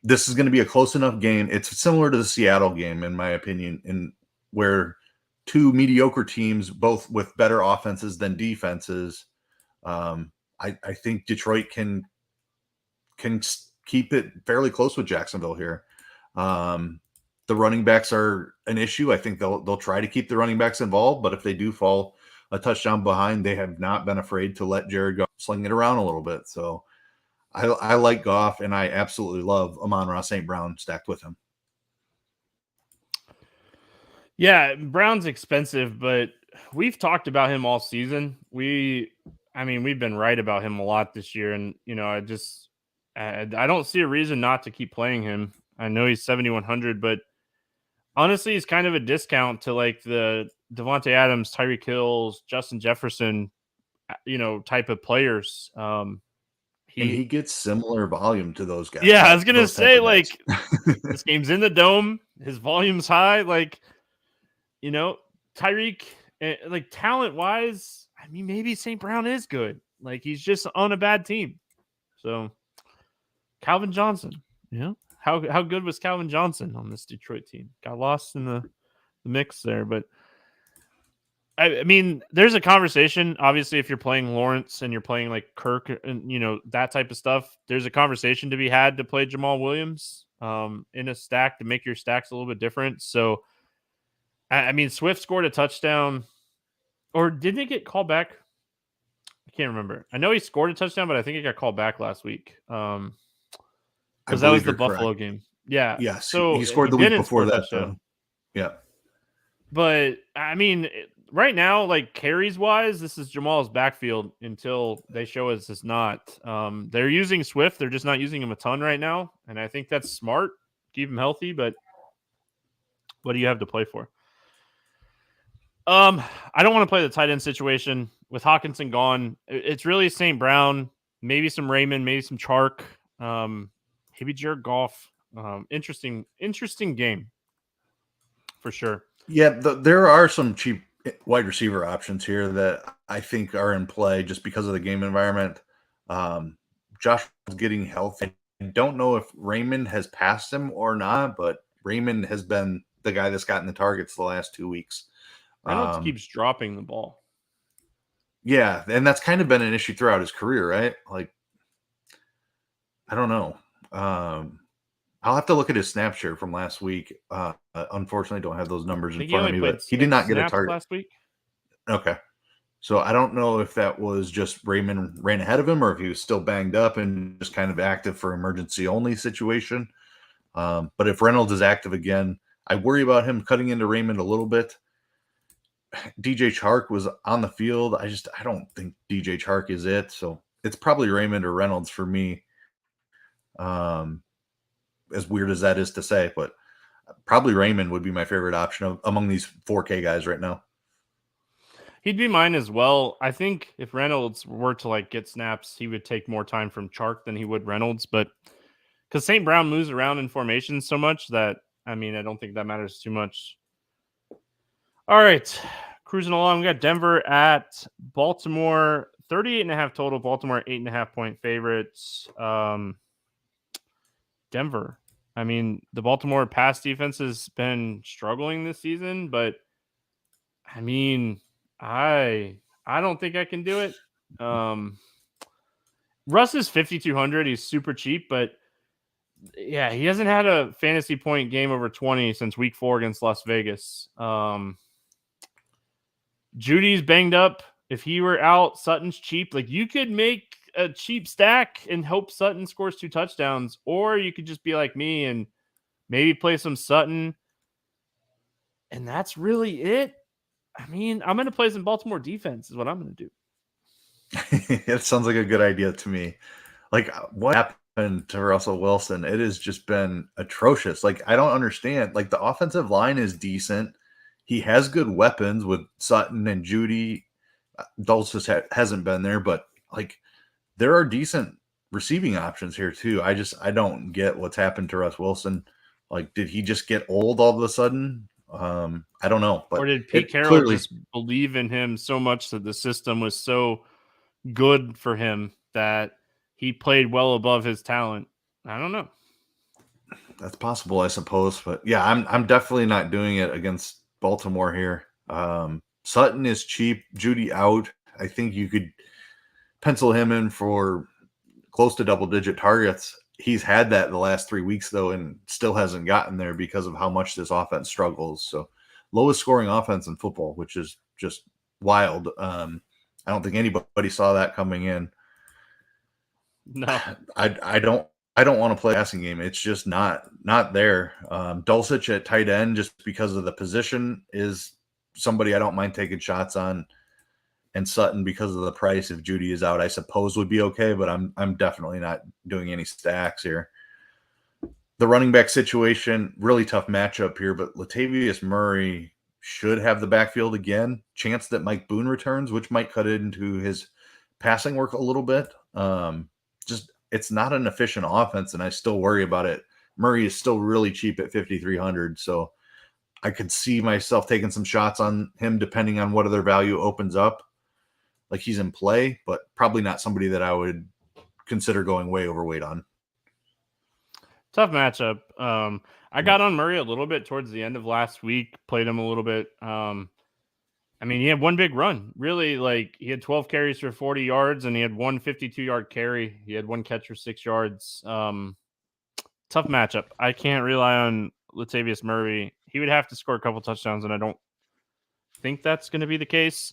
this is going to be a close enough game. It's similar to the Seattle game, in my opinion, in where two mediocre teams, both with better offenses than defenses. I think Detroit can keep it fairly close with Jacksonville here. The running backs are an issue. I think they'll try to keep the running backs involved, but if they do fall a touchdown behind, they have not been afraid to let Jared Goff sling it around a little bit. So I like Goff, and I absolutely love Amon-Ra St. Brown stacked with him. Yeah, Brown's expensive, but we've talked about him all season. We've been right about him a lot this year, and I don't see a reason not to keep playing him. I know he's 7,100, but honestly, he's kind of a discount to like the Devontae Adams, Tyreek Hill, Justin Jefferson, type of players. He gets similar volume to those guys. Yeah, I was gonna say, like, this game's in the dome, his volume's high, like, Tyreek, like, talent wise, maybe St. Brown is good. Like, he's just on a bad team. So Calvin Johnson, how good was Calvin Johnson on this Detroit team? Got lost in the mix there, but I mean, there's a conversation. Obviously, if you're playing Lawrence and you're playing like Kirk and that type of stuff, there's a conversation to be had to play Jamal Williams in a stack to make your stacks a little bit different. So, I mean, Swift scored a touchdown, or didn't it get called back? I can't remember. I know he scored a touchdown, but I think it got called back last week because that was the Buffalo game. Yeah. Yes. So he scored the week before that. Yeah. But I mean, right now, like carries wise, this is Jamal's backfield until they show us it's not. They're using Swift. They're just not using him a ton right now. And I think that's smart. Keep him healthy. But what do you have to play for? I don't want to play the tight end situation with Hawkinson gone. It's really St. Brown, maybe some Raymond, maybe some Chark, maybe Jared Goff. Interesting game for sure. Yeah, there are some cheap wide receiver options here that I think are in play just because of the game environment. Josh is getting healthy. I don't know if Raymond has passed him or not, but Raymond has been the guy that's gotten the targets the last 2 weeks. Reynolds keeps dropping the ball. Yeah, and that's kind of been an issue throughout his career, right? Like, I don't know. I'll have to look at his snap share from last week. Unfortunately, don't have those numbers in front of me, but he did not get a target last week. Okay. So I don't know if that was just Raymond ran ahead of him or if he was still banged up and just kind of active for emergency only situation. But if Reynolds is active again, I worry about him cutting into Raymond a little bit. DJ Chark was on the field. I don't think DJ Chark is it. So it's probably Raymond or Reynolds for me. As weird as that is to say, but probably Raymond would be my favorite option among these 4K guys right now. He'd be mine as well. I think if Reynolds were to like get snaps, he would take more time from Chark than he would Reynolds, but because St. Brown moves around in formation so much that, I don't think that matters too much. All right, cruising along. We got Denver at Baltimore, 38.5 total. Baltimore 8.5 point favorites. Denver. The Baltimore pass defense has been struggling this season, but I don't think I can do it. Russ is 5,200. He's super cheap, but yeah, he hasn't had a fantasy point game over 20 since week 4 against Las Vegas. Judy's banged up. If he were out, Sutton's cheap. Like, you could make a cheap stack and hope Sutton scores 2 touchdowns, or you could just be like me and maybe play some Sutton. And that's really it. I'm going to play some Baltimore defense is what I'm going to do. It sounds like a good idea to me. Like, what happened to Russell Wilson? It has just been atrocious. Like, I don't understand. Like, the offensive line is decent. He has good weapons with Sutton and Judy. Dulce just hasn't been there, but like, there are decent receiving options here too. I don't get what's happened to Russ Wilson. Like, did he just get old all of a sudden? I don't know. But or did Pete Carroll just believe in him so much that the system was so good for him that he played well above his talent. I don't know. That's possible, I suppose. But yeah, I'm definitely not doing it against Baltimore here. Sutton is cheap. Judy out. I think you could pencil him in for close to double-digit targets. He's had that the last 3 weeks, though, and still hasn't gotten there because of how much this offense struggles. So lowest scoring offense in football, which is just wild. I don't think anybody saw that coming in. No, I don't want to play passing game. It's just not there. Dulcich at tight end, just because of the position, is somebody I don't mind taking shots on. And Sutton, because of the price, if Judy is out, I suppose would be okay, but I'm definitely not doing any stacks here. The running back situation, really tough matchup here, but Latavius Murray should have the backfield again. Chance that Mike Boone returns, which might cut into his passing work a little bit. Just it's not an efficient offense, and I still worry about it. Murray is still really cheap at 5,300, so I could see myself taking some shots on him depending on what other value opens up. Like, he's in play, but probably not somebody that I would consider going way overweight on. Tough matchup. I got on Murray a little bit towards the end of last week, played him a little bit. I mean, he had one big run. Really, like, he had 12 carries for 40 yards, and he had one 52-yard carry. He had one catch for 6 yards. Tough matchup. I can't rely on Latavius Murray. He would have to score a couple touchdowns, and I don't think that's going to be the case.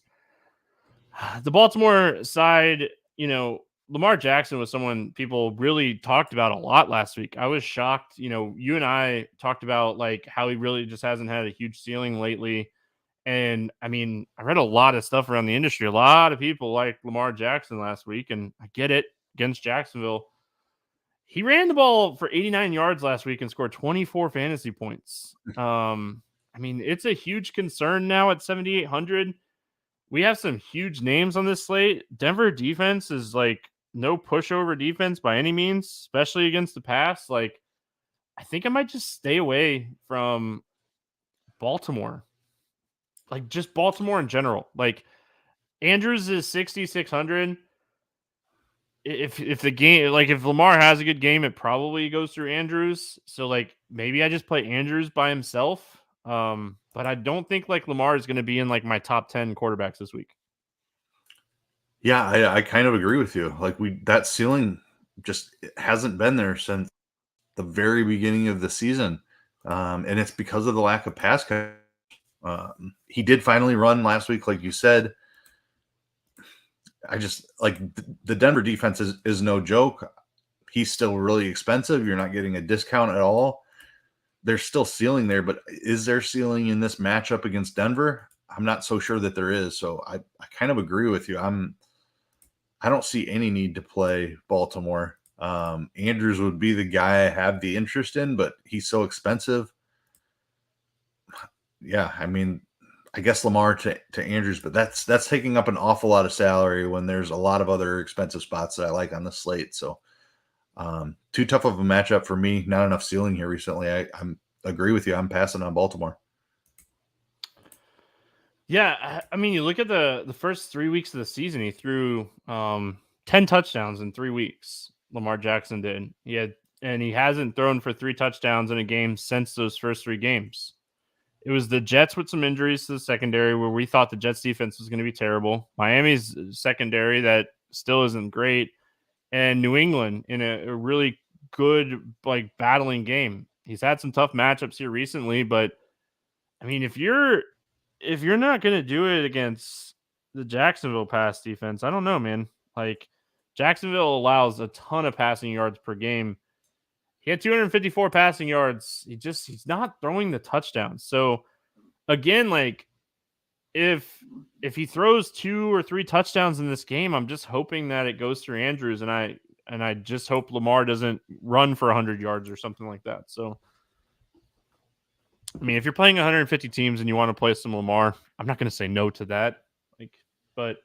The Baltimore side, Lamar Jackson was someone people really talked about a lot last week. I was shocked. You and I talked about, like, how he really just hasn't had a huge ceiling lately. And I mean, I read a lot of stuff around the industry. A lot of people like Lamar Jackson last week, and I get it. Against Jacksonville, he ran the ball for 89 yards last week and scored 24 fantasy points. I mean, it's a huge concern now at 7,800. We have some huge names on this slate. Denver defense is like no pushover defense by any means, especially against the pass. Like, I think I might just stay away from Baltimore. Like, just Baltimore in general. Like, Andrews is 6,600. If the game, like, if Lamar has a good game, it probably goes through Andrews. So, like, maybe I just play Andrews by himself. But I don't think, like, Lamar is going to be in, like, my top 10 quarterbacks this week. Yeah, I kind of agree with you. Like, that ceiling just hasn't been there since the very beginning of the season. And it's because of the lack of pass catch. He did finally run last week, like you said. I just, like, the Denver defense is no joke. He's still really expensive. You're not getting a discount at all. There's still ceiling there, but is there ceiling in this matchup against Denver? I'm not so sure that there is. So I kind of agree with you. I don't see any need to play Baltimore. Andrews would be the guy I have the interest in, but he's so expensive. Yeah, I mean, I guess Lamar to Andrews, but that's taking up an awful lot of salary when there's a lot of other expensive spots that I like on the slate. So too tough of a matchup for me. Not enough ceiling here recently. I agree with you. I'm passing on Baltimore. Yeah, I mean, you look at the first 3 weeks of the season, he threw 10 touchdowns in 3 weeks. Lamar Jackson did. He hasn't thrown for 3 touchdowns in a game since those first 3 games. It was the Jets with some injuries to the secondary where we thought the Jets defense was going to be terrible. Miami's secondary that still isn't great. And New England in a really good, like, battling game. He's had some tough matchups here recently, but I mean, if you're not going to do it against the Jacksonville pass defense, I don't know, man. Like, Jacksonville allows a ton of passing yards per game. He had 254 passing yards. He's not throwing the touchdowns. So again, like, if he throws 2 or 3 touchdowns in this game, I'm just hoping that it goes through Andrews, and I just hope Lamar doesn't run for 100 yards or something like that. So, I mean, if you're playing 150 teams and you want to play some Lamar, I'm not going to say no to that. But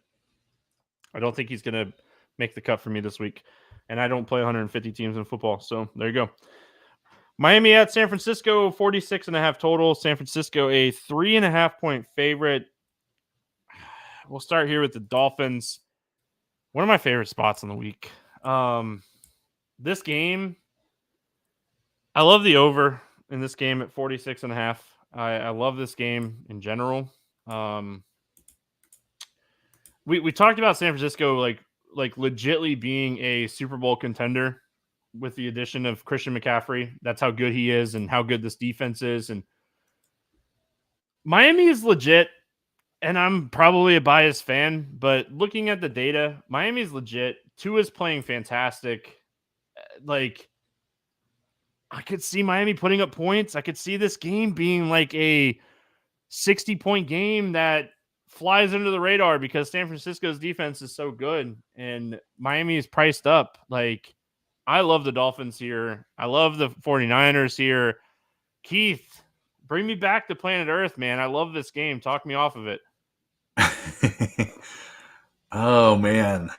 I don't think he's going to make the cut for me this week. And I don't play 150 teams in football. So there you go. Miami at San Francisco, 46.5 total. San Francisco, a 3.5 point favorite. We'll start here with the Dolphins. One of my favorite spots on the week. This game, I love the over in this game at 46.5. I love this game in general. We talked about San Francisco like legitly being a Super Bowl contender with the addition of Christian McCaffrey. That's how good he is and how good this defense is. And Miami is legit, and I'm probably a biased fan, but looking at the data, Miami is legit. Tua is playing fantastic. Like, I could see Miami putting up points. I could see this game being like a 60-point game that flies under the radar because San Francisco's defense is so good and Miami is priced up. Like, I love the Dolphins here. I love the 49ers here. Keith, bring me back to planet Earth, man. I love this game. Talk me off of it. Oh, man.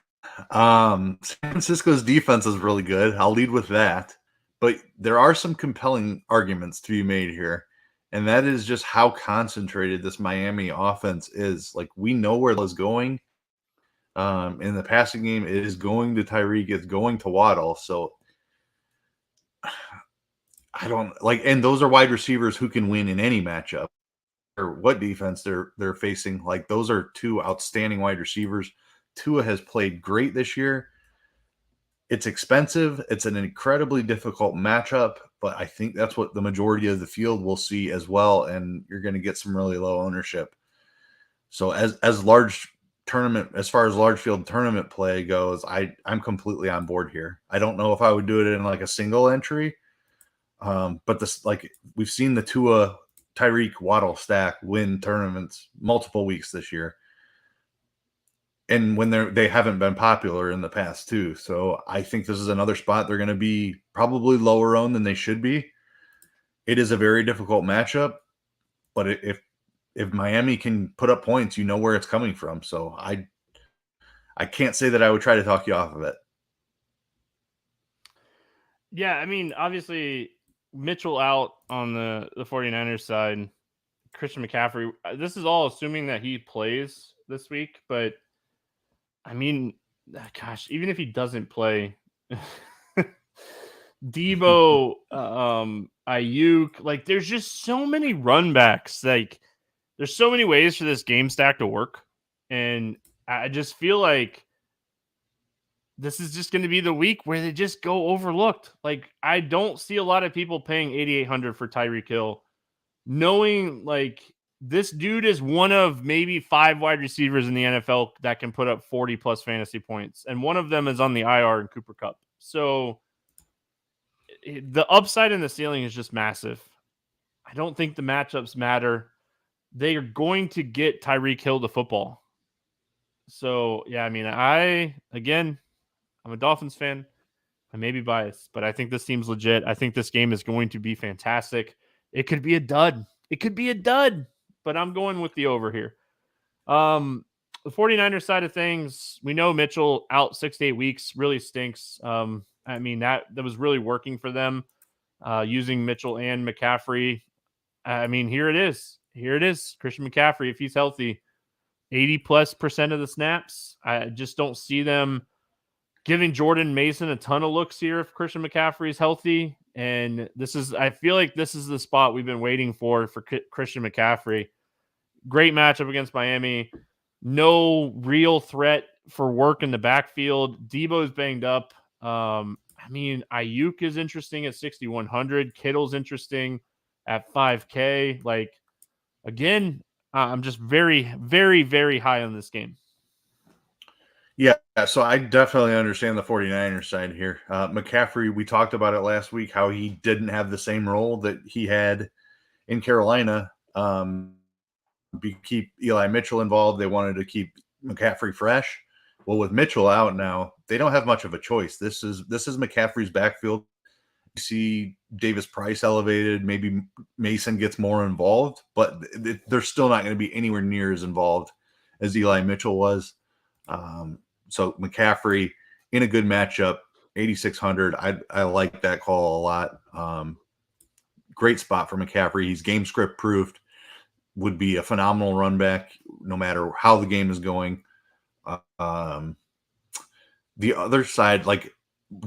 San Francisco's defense is really good. I'll lead with that. But there are some compelling arguments to be made here. And that is just how concentrated this Miami offense is. Like, we know where it's going. In the passing game, it is going to Tyreek. It's going to Waddle. So I don't like, and those are wide receivers who can win in any matchup or what defense they're facing. Like, those are two outstanding wide receivers. Tua has played great this year. It's expensive. It's an incredibly difficult matchup, but I think that's what the majority of the field will see as well. And you're going to get some really low ownership. So as large tournament, as far as large field tournament play goes, I'm completely on board here. I don't know if I would do it in like a single entry. But this, like, we've seen the Tua Tyreek Waddle stack win tournaments multiple weeks this year. And when they haven't been popular in the past too. So I think this is another spot they're going to be probably lower owned than they should be. It is a very difficult matchup, but if Miami can put up points, you know where it's coming from. So I can't say that I would try to talk you off of it. Yeah, I mean, obviously Mitchell out on the 49ers side. Christian McCaffrey, this is all assuming that he plays this week, but I mean, gosh, even if he doesn't play, Debo, Ayuk, like, there's just so many run backs. Like, there's so many ways for this game stack to work. And I just feel like this is just going to be the week where they just go overlooked. Like, I don't see a lot of people paying $8,800 for Tyreek Hill, knowing like this dude is one of maybe 5 wide receivers in the NFL that can put up 40 plus fantasy points. And one of them is on the IR in Cooper Kupp. So the upside and the ceiling is just massive. I don't think the matchups matter. They are going to get Tyreek Hill the football. So, yeah, I mean, I'm a Dolphins fan. I may be biased, but I think this team's legit. I think this game is going to be fantastic. It could be a dud. But I'm going with the over here. The 49ers side of things, we know Mitchell out 6 to 8 weeks really stinks. I mean, that was really working for them using Mitchell and McCaffrey. I mean, here it is. Christian McCaffrey, if he's healthy, 80+% of the snaps. I just don't see them giving Jordan Mason a ton of looks here if Christian McCaffrey is healthy. And I feel like this is the spot we've been waiting for Christian McCaffrey. Great matchup against Miami. No real threat for work in the backfield. Debo's banged up. I mean, Ayuk is interesting at 6,100. Kittle's interesting at 5K. Like, again, I'm just very, very, very high on this game. Yeah, so I definitely understand the 49ers side here. McCaffrey, we talked about it last week, how he didn't have the same role that he had in Carolina. Keep Eli Mitchell involved. They wanted to keep McCaffrey fresh. Well, with Mitchell out now, they don't have much of a choice. This is McCaffrey's backfield. You see Davis Price elevated. Maybe Mason gets more involved, but they're still not going to be anywhere near as involved as Eli Mitchell was. So McCaffrey in a good matchup, 8,600. I like that call a lot. Great spot for McCaffrey. He's game script proofed. Would be a phenomenal run back no matter how the game is going. The other side, like,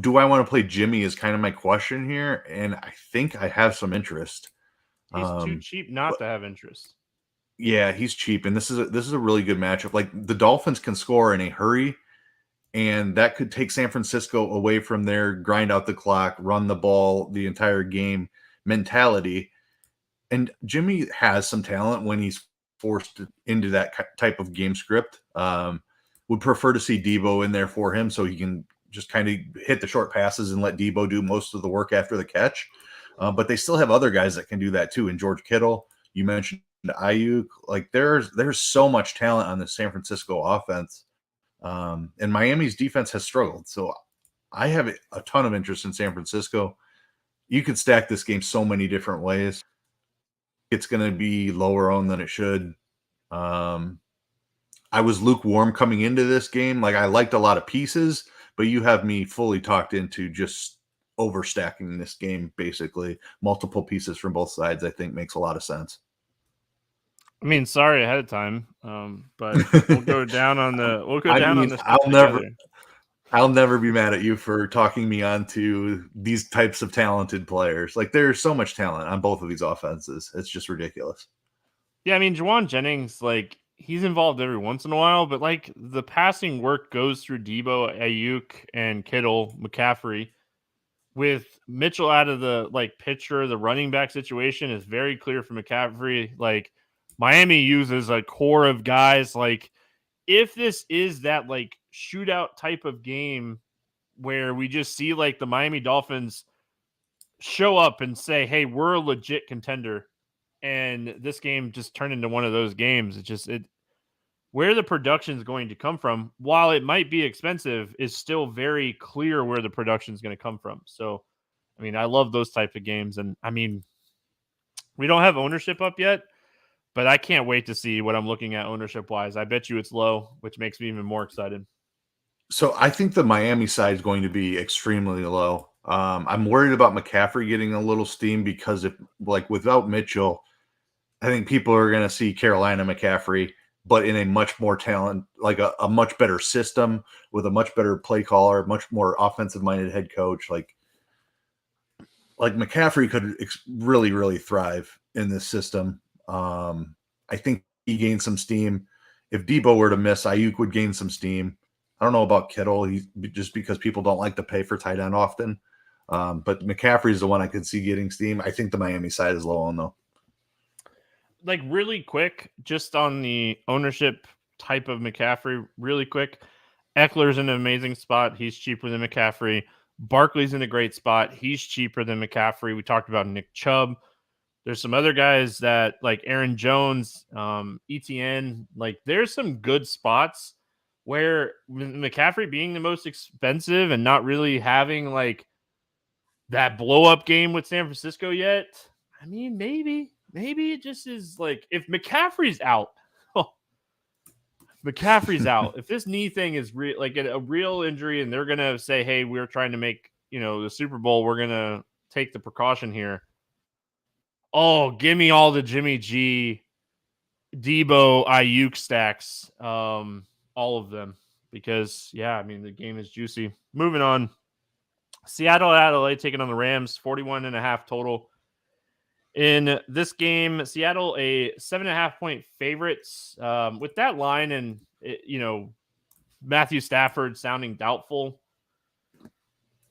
do I want to play Jimmy is kind of my question here, and I think I have some interest. He's too cheap not to have interest. Yeah, he's cheap, and this is a really good matchup. Like the Dolphins can score in a hurry, and that could take San Francisco away from their grind out the clock, run the ball the entire game mentality. And Jimmy has some talent when he's forced into that type of game script. Would prefer to see Debo in there for him so he can just kind of hit the short passes and let Debo do most of the work after the catch. But they still have other guys that can do that too. And George Kittle, you mentioned Ayuk. Like there's so much talent on the San Francisco offense. And Miami's defense has struggled. So I have a ton of interest in San Francisco. You could stack this game so many different ways. It's going to be lower owned than it should. I was lukewarm coming into this game. Like I liked a lot of pieces, but you have me fully talked into just overstacking this game. Basically, multiple pieces from both sides. I think makes a lot of sense. I mean, sorry ahead of time, but we'll go down on the. We'll go down on this. I'll never be mad at you for talking me onto these types of talented players. Like there's so much talent on both of these offenses. It's just ridiculous. Yeah, I mean, Juwan Jennings, like he's involved every once in a while, but like the passing work goes through Debo, Ayuk, and Kittle, McCaffrey. With Mitchell out of the picture, the running back situation is very clear for McCaffrey. Like Miami uses a core of guys. Like if this is that shootout type of game where we just see the Miami Dolphins show up and say, hey, we're a legit contender, and this game just turned into one of those games. Where the production is going to come from, while it might be expensive, is still very clear where the production is going to come from. So, I mean, I love those type of games. And I mean, we don't have ownership up yet, but I can't wait to see what I'm looking at ownership wise. I bet you it's low, which makes me even more excited. So I think the Miami side is going to be extremely low. I'm worried about McCaffrey getting a little steam because without Mitchell, I think people are going to see Carolina McCaffrey, but in a much more talent, a much better system with a much better play caller, much more offensive minded head coach. Like McCaffrey could really, really thrive in this system. I think he gained some steam. If Debo were to miss, Ayuk would gain some steam. I don't know about Kittle, just because people don't like to pay for tight end often. But McCaffrey is the one I could see getting steam. I think the Miami side is low on though. Really quick, just on the ownership type of McCaffrey, really quick. Eckler's in an amazing spot. He's cheaper than McCaffrey. Barkley's in a great spot. He's cheaper than McCaffrey. We talked about Nick Chubb. There's some other guys that Aaron Jones, ETN. There's some good spots where McCaffrey being the most expensive and not really having that blow up game with San Francisco yet. I mean, maybe it just is if McCaffrey's out, McCaffrey's out. If this knee thing is a real injury and they're going to say, hey, we're trying to make, the Super Bowl, we're going to take the precaution here. Oh, give me all the Jimmy G, Debo, Ayuk stacks, all of them. Because, yeah, I mean, the game is juicy. Moving on. Seattle at LA taking on the Rams, 41.5 total. In this game, Seattle a 7.5-point favorites. With that line and, Matthew Stafford sounding doubtful.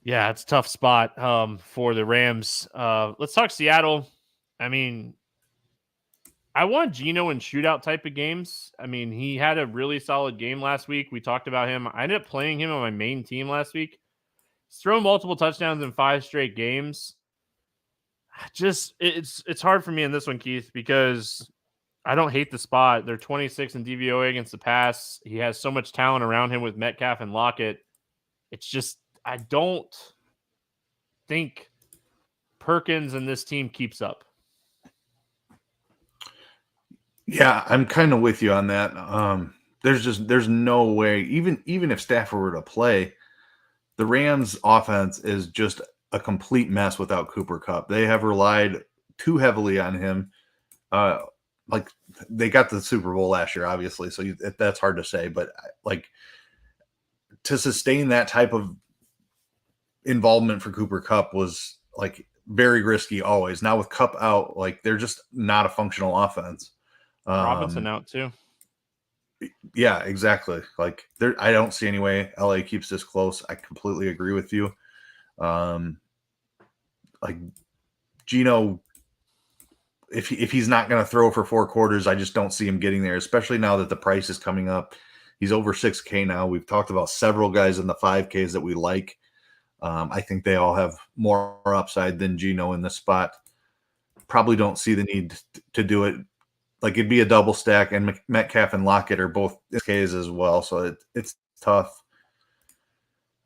Yeah, it's a tough spot for the Rams. Let's talk Seattle. I mean, I want Geno in shootout type of games. I mean, he had a really solid game last week. We talked about him. I ended up playing him on my main team last week. He's thrown multiple touchdowns in 5 straight games. It's hard for me in this one, Keith, because I don't hate the spot. They're 26 in DVOA against the pass. He has so much talent around him with Metcalf and Lockett. It's just, I don't think Perkins and this team keeps up. Yeah, I'm kind of with you on that. There's no way, even if Stafford were to play, the Rams offense is just a complete mess without Cooper Kupp. They have relied too heavily on him. They got the Super Bowl last year, obviously, so that's hard to say, but to sustain that type of involvement for Cooper Kupp was like very risky always. Now with Kupp out, like they're just not a functional offense. Robinson out too. Yeah, exactly. Like I don't see any way LA keeps this close. I completely agree with you. Like Gino, if he's not going to throw for 4 quarters, I just don't see him getting there, especially now that the price is coming up. He's over 6K now. We've talked about several guys in the 5Ks that we like. I think they all have more upside than Gino in this spot. Probably don't see the need to do it. Like it'd be a double stack, and Metcalf and Lockett are both Ks as well, so it's tough.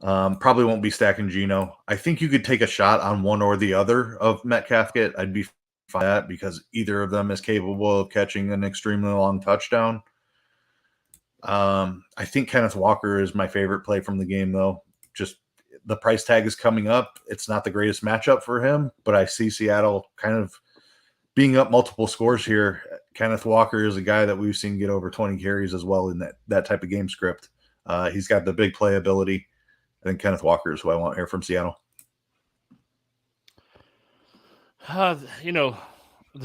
Probably won't be stacking Gino. I think you could take a shot on one or the other of Metcalf. I'd be fine with that because either of them is capable of catching an extremely long touchdown. I think Kenneth Walker is my favorite play from the game, though. Just the price tag is coming up. It's not the greatest matchup for him, but I see Seattle kind of being up multiple scores here. Kenneth Walker is a guy that we've seen get over 20 carries as well in that type of game script. He's got the big playability. I think Kenneth Walker is who I want here from Seattle. The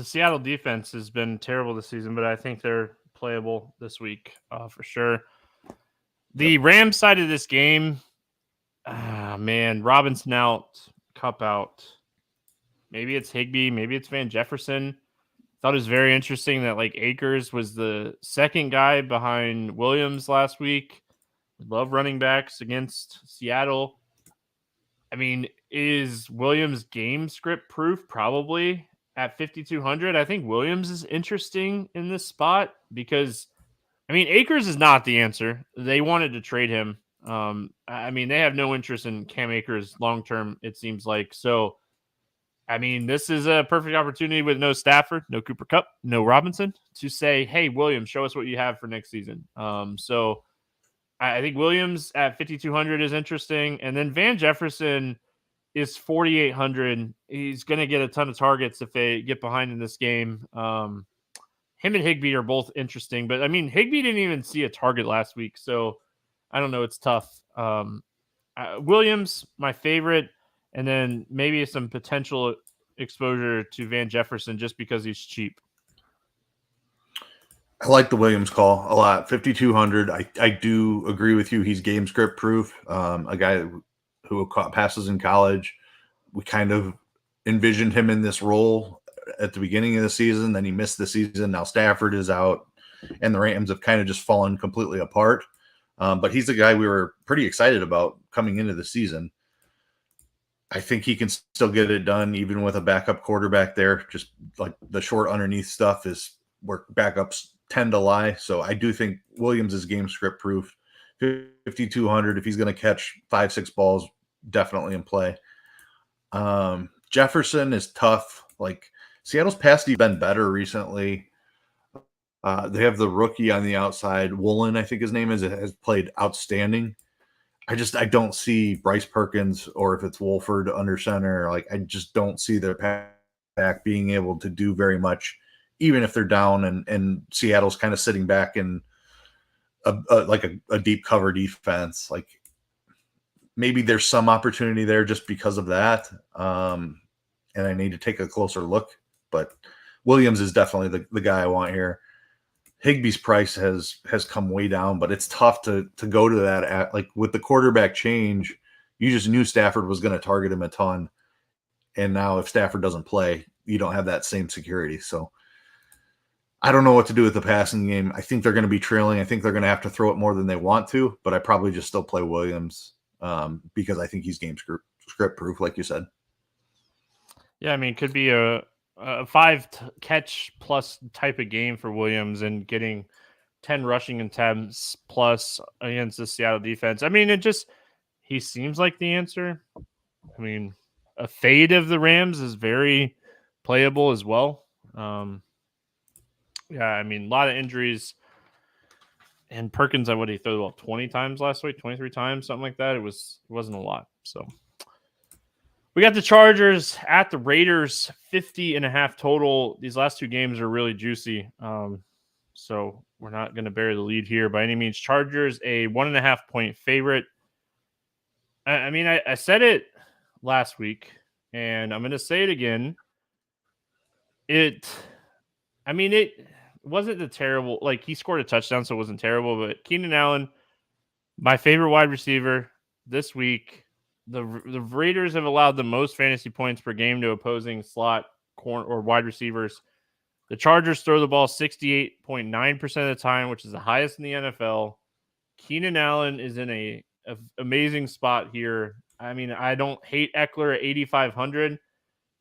Seattle defense has been terrible this season, but I think they're playable this week for sure. The Rams side of this game, Robinson out, Kupp out. Maybe it's Higbee, maybe it's Van Jefferson. Thought it was very interesting that like Akers was the second guy behind Williams last week. Love running backs against Seattle. I mean, is Williams game script proof? Probably at 5,200. I think Williams is interesting in this spot because, Akers is not the answer. They wanted to trade him. They have no interest in Cam Akers long-term, it seems like. So, this is a perfect opportunity with no Stafford, no Cooper Kupp, no Robinson to say, hey, Williams, show us what you have for next season. So I think Williams at 5,200 is interesting. And then Van Jefferson is 4,800. He's going to get a ton of targets if they get behind in this game. Him and Higbee are both interesting. But, Higbee didn't even see a target last week. So, I don't know. It's tough. Williams, my favorite. And then maybe some potential exposure to Van Jefferson just because he's cheap. I like the Williams call a lot. 5,200. I do agree with you. He's game script proof. A guy who caught passes in college. We kind of envisioned him in this role at the beginning of the season. Then he missed the season. Now Stafford is out, and the Rams have kind of just fallen completely apart. But he's the guy we were pretty excited about coming into the season. I think he can still get it done even with a backup quarterback there. Just like the short underneath stuff is where backups tend to lie. So I do think Williams is game script proof. 5,200, if he's going to catch 5-6 balls, definitely in play. Jefferson is tough. Like Seattle's pass D been better recently. They have the rookie on the outside. Woolen, I think his name is, has played outstanding. I don't see Bryce Perkins or if it's Wolford under center. Like I just don't see their back being able to do very much, even if they're down and Seattle's kind of sitting back in a deep cover defense. Like maybe there's some opportunity there just because of that. And I need to take a closer look, but Williams is definitely the guy I want here. Higbee's price has come way down, but it's tough to go to that like with the quarterback change. You just knew Stafford was going to target him a ton. And now if Stafford doesn't play, you don't have that same security. So I don't know what to do with the passing game. I think they're going to be trailing. I think they're going to have to throw it more than they want to, but I probably just still play Williams because I think he's game script proof, like you said. Yeah, it could be a 5 catch plus type of game for Williams and getting 10 rushing attempts plus against the Seattle defense. He seems like the answer. A fade of the Rams is very playable as well. A lot of injuries. And Perkins, what did he throw about 20 times last week, 23 times, something like that. It wasn't a lot. So we got the Chargers at the Raiders, 50.5 total. These last 2 games are really juicy. So we're not going to bury the lead here by any means. Chargers, a 1.5 point favorite. I said it last week, and I'm going to say it again. It wasn't the terrible, like he scored a touchdown, so it wasn't terrible, but Keenan Allen, my favorite wide receiver this week. The Raiders have allowed the most fantasy points per game to opposing slot corner or wide receivers. The Chargers throw the ball 68.9% of the time, which is the highest in the NFL. Keenan Allen is in a amazing spot here. I mean, I don't hate Eckler at 8,500.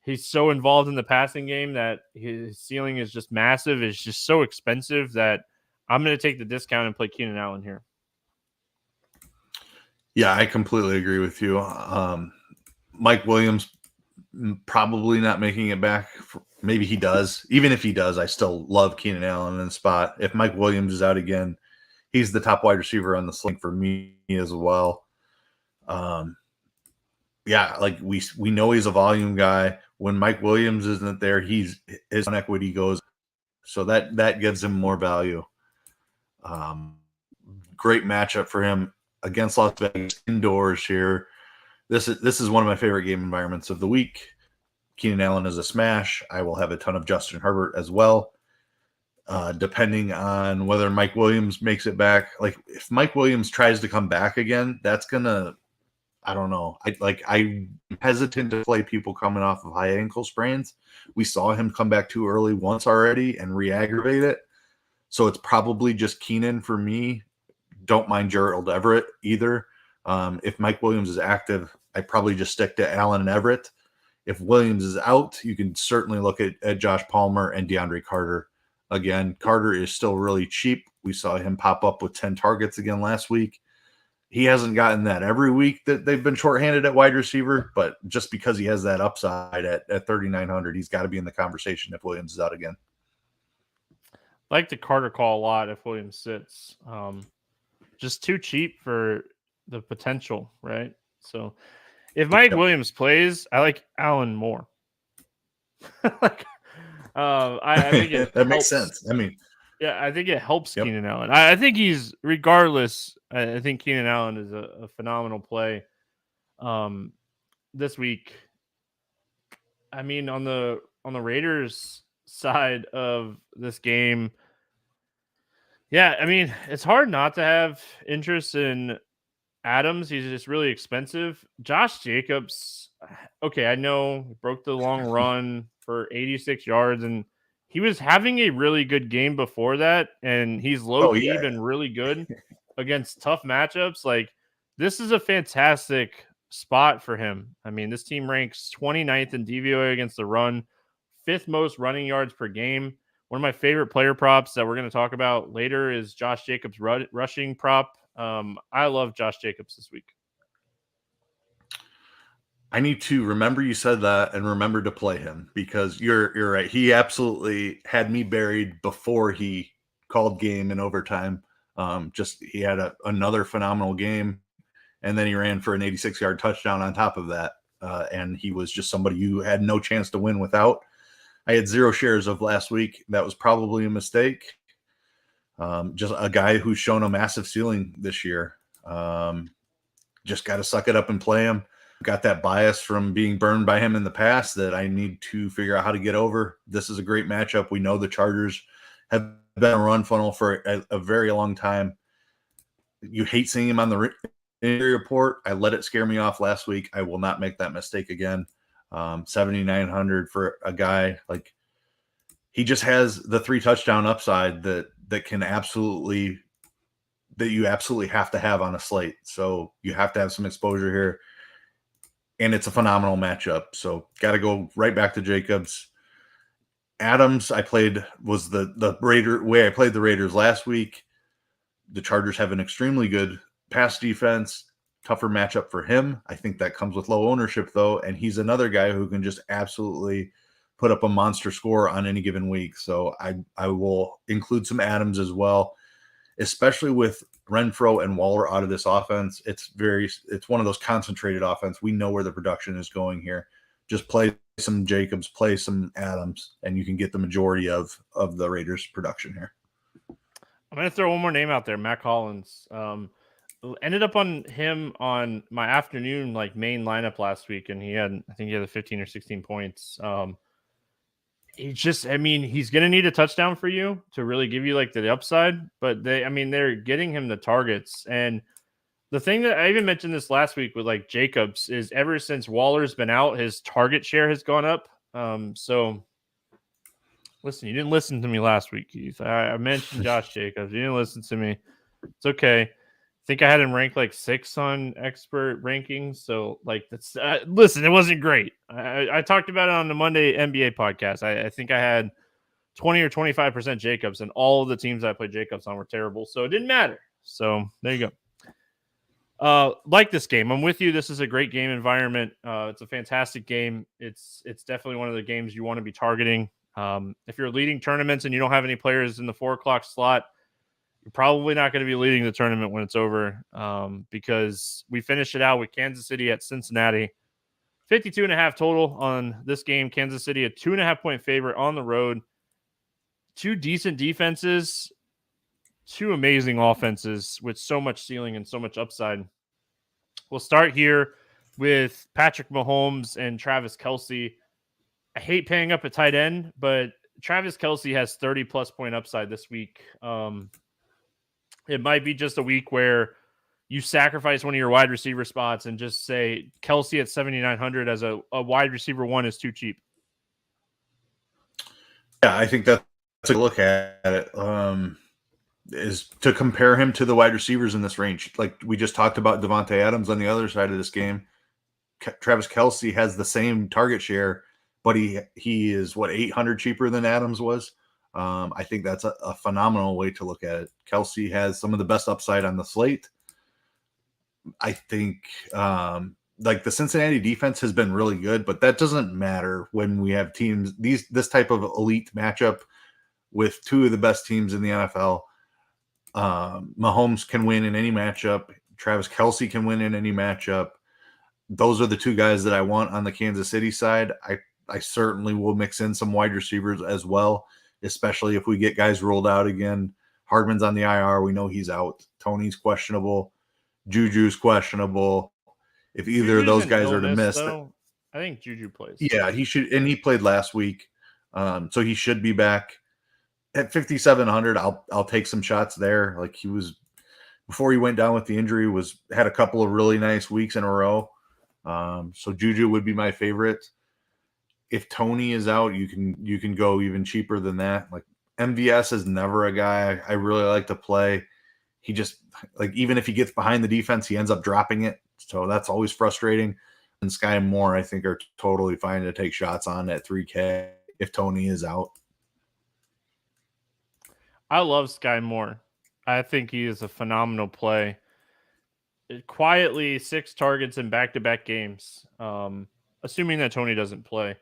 He's so involved in the passing game that his ceiling is just massive. It's just so expensive that I'm going to take the discount and play Keenan Allen here. Yeah, I completely agree with you. Mike Williams probably not making it back. Maybe he does. Even if he does, I still love Keenan Allen in the spot. If Mike Williams is out again, he's the top wide receiver on the slate for me as well. Yeah, like we know he's a volume guy. When Mike Williams isn't there, his equity goes, so that gives him more value. Great matchup for him against Las Vegas indoors here. This is one of my favorite game environments of the week. Keenan Allen is a smash. I will have a ton of Justin Herbert as well. Depending on whether Mike Williams makes it back. Like if Mike Williams tries to come back again, that's gonna, I don't know. I'm hesitant to play people coming off of high ankle sprains. We saw him come back too early once already and re-aggravate it. So it's probably just Keenan for me. Don't mind Gerald Everett either. If Mike Williams is active, I probably just stick to Allen and Everett. If Williams is out, you can certainly look at Josh Palmer and DeAndre Carter. Again, Carter is still really cheap. We saw him pop up with 10 targets again last week. He hasn't gotten that every week that they've been shorthanded at wide receiver, but just because he has that upside at 3,900, he's got to be in the conversation if Williams is out again. I like the Carter call a lot if Williams sits. Just too cheap for the potential, right? So if Mike Williams plays, I like Allen more. I think it that makes sense. I mean, yeah, I think it helps Keenan Allen. I think he's, regardless, I think Keenan Allen is a phenomenal play this week. I mean, on the Raiders side of this game, yeah, I mean, it's hard not to have interest in Adams. He's just really expensive. Josh Jacobs, okay, I know he broke the long run for 86 yards, and he was having a really good game before that, and he's low-key been really good against tough matchups. Like, this is a fantastic spot for him. I mean, this team ranks 29th in DVOA against the run, 5th most running yards per game. One of my favorite player props that we're going to talk about later is Josh Jacobs' rushing prop. I love Josh Jacobs this week. I need to remember you said that and remember to play him because you're right. He absolutely had me buried before he called game in overtime. He had another phenomenal game, and then he ran for an 86-yard touchdown on top of that. And he was just somebody you had no chance to win without. I had 0 shares of last week. That was probably a mistake. Just a guy who's shown a massive ceiling this year. Just got to suck it up and play him. Got that bias from being burned by him in the past that I need to figure out how to get over. This is a great matchup. We know the Chargers have been a run funnel for a very long time. You hate seeing him on the injury report. I let it scare me off last week. I will not make that mistake again. 7,900 for a guy like he just has the 3 touchdown upside that can absolutely, that you absolutely have to have on a slate. So you have to have some exposure here. And it's a phenomenal matchup. So got to go right back to Jacobs. Adams, I played, was the Raider way I played the Raiders last week. The Chargers have an extremely good pass defense. Tougher matchup for him. I think that comes with low ownership, though. And he's another guy who can just absolutely put up a monster score on any given week. So I will include some Adams as well, especially with Renfro and Waller out of this offense. It's one of those concentrated offense. We know where the production is going here. Just play some Jacobs, play some Adams, and you can get the majority of the Raiders production here. I'm going to throw one more name out there, Mac Hollins. ended up on him on my afternoon like main lineup last week, and I think he had 15 or 16 points. He's going to need a touchdown for you to really give you like the upside, but they're getting him the targets. And the thing that I even mentioned this last week with like Jacobs is ever since Waller's been out, his target share has gone up. So listen, you didn't listen to me last week, Keith. I mentioned Josh Jacobs. You didn't listen to me. It's okay. I think I had him ranked like 6 on expert rankings. So like that's listen, it wasn't great. I talked about it on the Monday NBA podcast. I think I had 20 or 25% Jacobs, and all of the teams I played Jacobs on were terrible. So it didn't matter. So there you go. Like this game. I'm with you. This is a great game environment. It's a fantastic game. It's definitely one of the games you want to be targeting. If you're leading tournaments and you don't have any players in the 4:00 slot, you're probably not going to be leading the tournament when it's over, because we finished it out with Kansas City at Cincinnati. 52.5 total on this game. Kansas City, a 2.5-point favorite on the road. 2 decent defenses, 2 amazing offenses with so much ceiling and so much upside. We'll start here with Patrick Mahomes and Travis Kelce. I hate paying up at tight end, but Travis Kelce has 30-plus point upside this week. It might be just a week where you sacrifice one of your wide receiver spots and just say Kelce at 7,900 as a wide receiver 1 is too cheap. Yeah, I think that's a look at it. Is to compare him to the wide receivers in this range. Like we just talked about Devontae Adams on the other side of this game. Travis Kelce has the same target share, but he is 800 cheaper than Adams was. I think that's a phenomenal way to look at it. Kelce has some of the best upside on the slate. I think like the Cincinnati defense has been really good, but that doesn't matter when we have teams, this type of elite matchup with 2 of the best teams in the NFL. Mahomes can win in any matchup. Travis Kelce can win in any matchup. Those are the 2 guys that I want on the Kansas City side. I certainly will mix in some wide receivers as well, especially if we get guys rolled out again. Hardman's on the IR. We know he's out. Tony's questionable. Juju's questionable. If either of those guys are to miss, I think Juju plays. Yeah, he should, and he played last week, so he should be back. At 5,700, I'll take some shots there. Like he was before he went down with the injury, had a couple of really nice weeks in a row. So Juju would be my favorite. If Tony is out, you can go even cheaper than that. Like MVS is never a guy I really like to play. He just, like, even if he gets behind the defense, he ends up dropping it. So that's always frustrating. And Sky Moore, I think, are totally fine to take shots on at 3K if Tony is out. I love Sky Moore. I think he is a phenomenal play. Quietly 6 targets in back-to-back games, assuming that Tony doesn't play.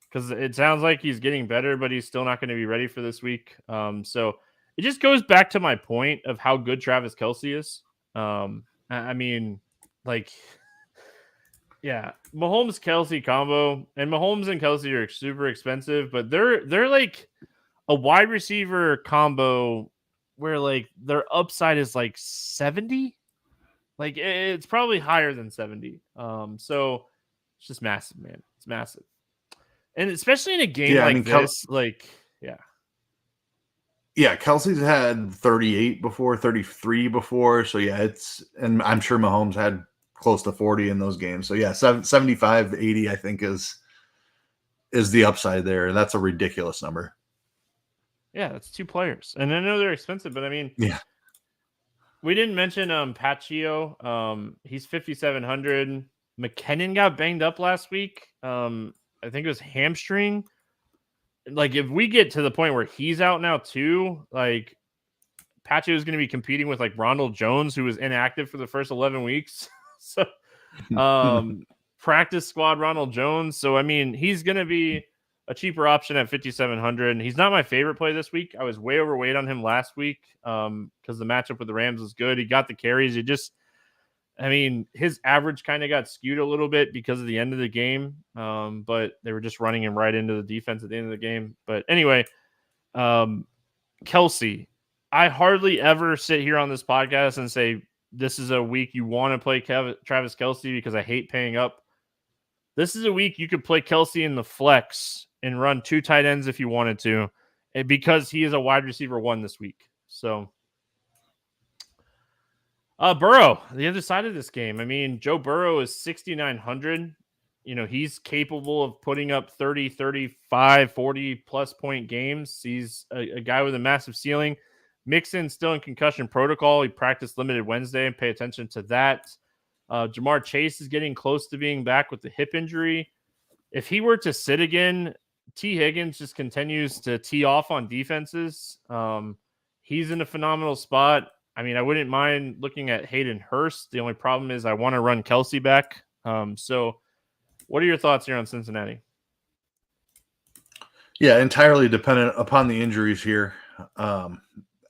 Because it sounds like he's getting better, but he's still not going to be ready for this week. So it just goes back to my point of how good Travis Kelce is. I mean, like, yeah, Mahomes-Kelce combo, and Mahomes and Kelce are super expensive, but they're like a wide receiver combo where like their upside is like 70. Like it's probably higher than 70. So it's just massive, man. It's massive. And especially in a game this, Yeah, Kelsey's had 38 before, 33 before. So yeah, and I'm sure Mahomes had close to 40 in those games. So yeah, 75, 80, I think is the upside there. And that's a ridiculous number. Yeah, that's 2 players. And I know they're expensive, but I mean, yeah. We didn't mention Paccio. He's 5,700. McKinnon got banged up last week. I think it was hamstring. Like, if we get to the point where he's out now too, like Paccio is going to be competing with like Ronald Jones, who was inactive for the first 11 weeks. So, practice squad Ronald Jones. So, I mean, he's going to be a cheaper option at 5,700. He's not my favorite play this week. I was way overweight on him last week because the matchup with the Rams was good. He got the carries. His average kind of got skewed a little bit because of the end of the game, but they were just running him right into the defense at the end of the game. But anyway, Kelce, I hardly ever sit here on this podcast and say this is a week you want to play Travis Kelce because I hate paying up. This is a week you could play Kelce in the flex and run 2 tight ends if you wanted to, because he is a wide receiver 1 this week. So, Burrow, the other side of this game. I mean, Joe Burrow is 6,900. He's capable of putting up 30, 35, 40 plus point games. He's a guy with a massive ceiling. Mixon still in concussion protocol. He practiced limited Wednesday, and pay attention to that. Jamar Chase is getting close to being back with the hip injury. If he were to sit again, T. Higgins just continues to tee off on defenses. He's in a phenomenal spot. I mean, I wouldn't mind looking at Hayden Hurst. The only problem is I want to run Kelce back. So what are your thoughts here on Cincinnati? Yeah, entirely dependent upon the injuries here.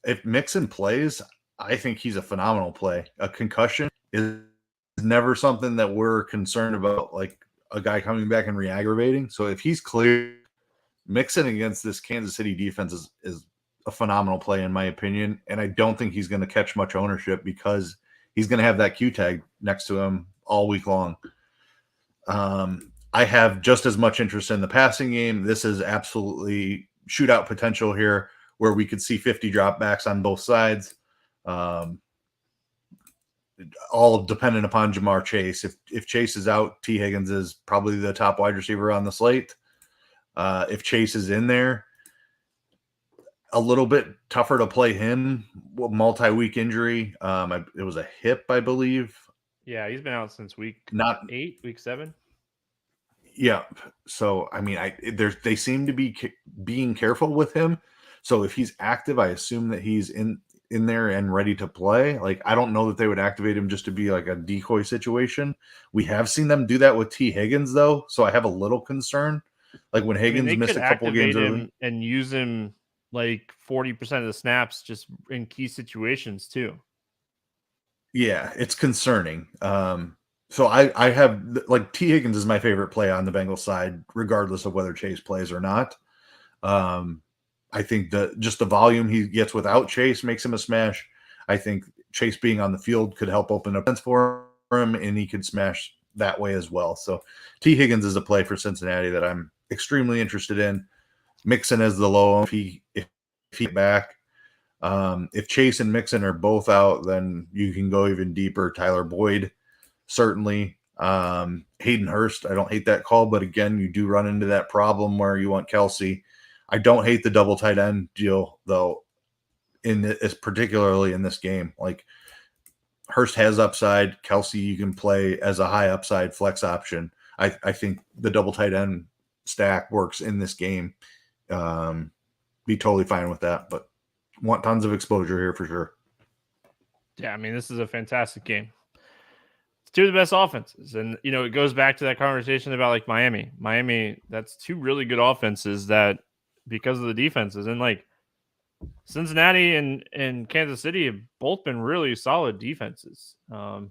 If Mixon plays, I think he's a phenomenal play. A concussion is never something that we're concerned about, like a guy coming back and re-aggravating. So if he's clear, Mixon against this Kansas City defense is a phenomenal play in my opinion. And I don't think he's going to catch much ownership because he's going to have that Q tag next to him all week long. I have just as much interest in the passing game. This is absolutely shootout potential here where we could see 50 dropbacks on both sides. All dependent upon Jamar Chase. If Chase is out, T. Higgins is probably the top wide receiver on the slate. If Chase is in there, a little bit tougher to play him. Multi-week injury. It was a hip, I believe. Yeah, he's been out since week 7. Yeah. So, I mean, they seem to be being careful with him. So if he's active, I assume that he's in there and ready to play. Like, I don't know that they would activate him just to be like a decoy situation. We have seen them do that with T. Higgins, though. So I have a little concern. Like when Higgins missed a couple games early. And use him like 40% of the snaps just in key situations too. Yeah, it's concerning. So I have, like, T. Higgins is my favorite play on the Bengals side, regardless of whether Chase plays or not. I think just the volume he gets without Chase makes him a smash. I think Chase being on the field could help open up for him, and he could smash that way as well. So T. Higgins is a play for Cincinnati that I'm extremely interested in. Mixon as the low if he back. If Chase and Mixon are both out, then you can go even deeper. Tyler Boyd, certainly. Hayden Hurst, I don't hate that call, but again, you do run into that problem where you want Kelce. I don't hate the double tight end deal, though, particularly in this game. Like, Hurst has upside. Kelce you can play as a high upside flex option. I think the double tight end stack works in this game. Be totally fine with that, but want tons of exposure here for sure. Yeah, I mean, this is a fantastic game. It's 2 of the best offenses. And, it goes back to that conversation about like Miami. That's 2 really good offenses that, because of the defenses, and like Cincinnati and Kansas City have both been really solid defenses. So,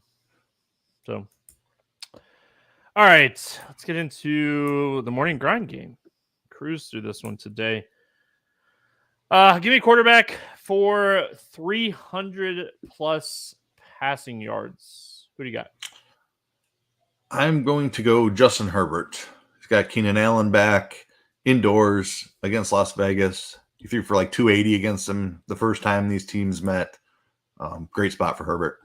all right, let's get into the morning grind game. Cruise through this one today. Give me a quarterback for 300 plus passing yards. Who do you got? I'm going to go Justin Herbert. He's got Keenan Allen back indoors against Las Vegas. He threw for like 280 against them the first time these teams met. Great spot for Herbert.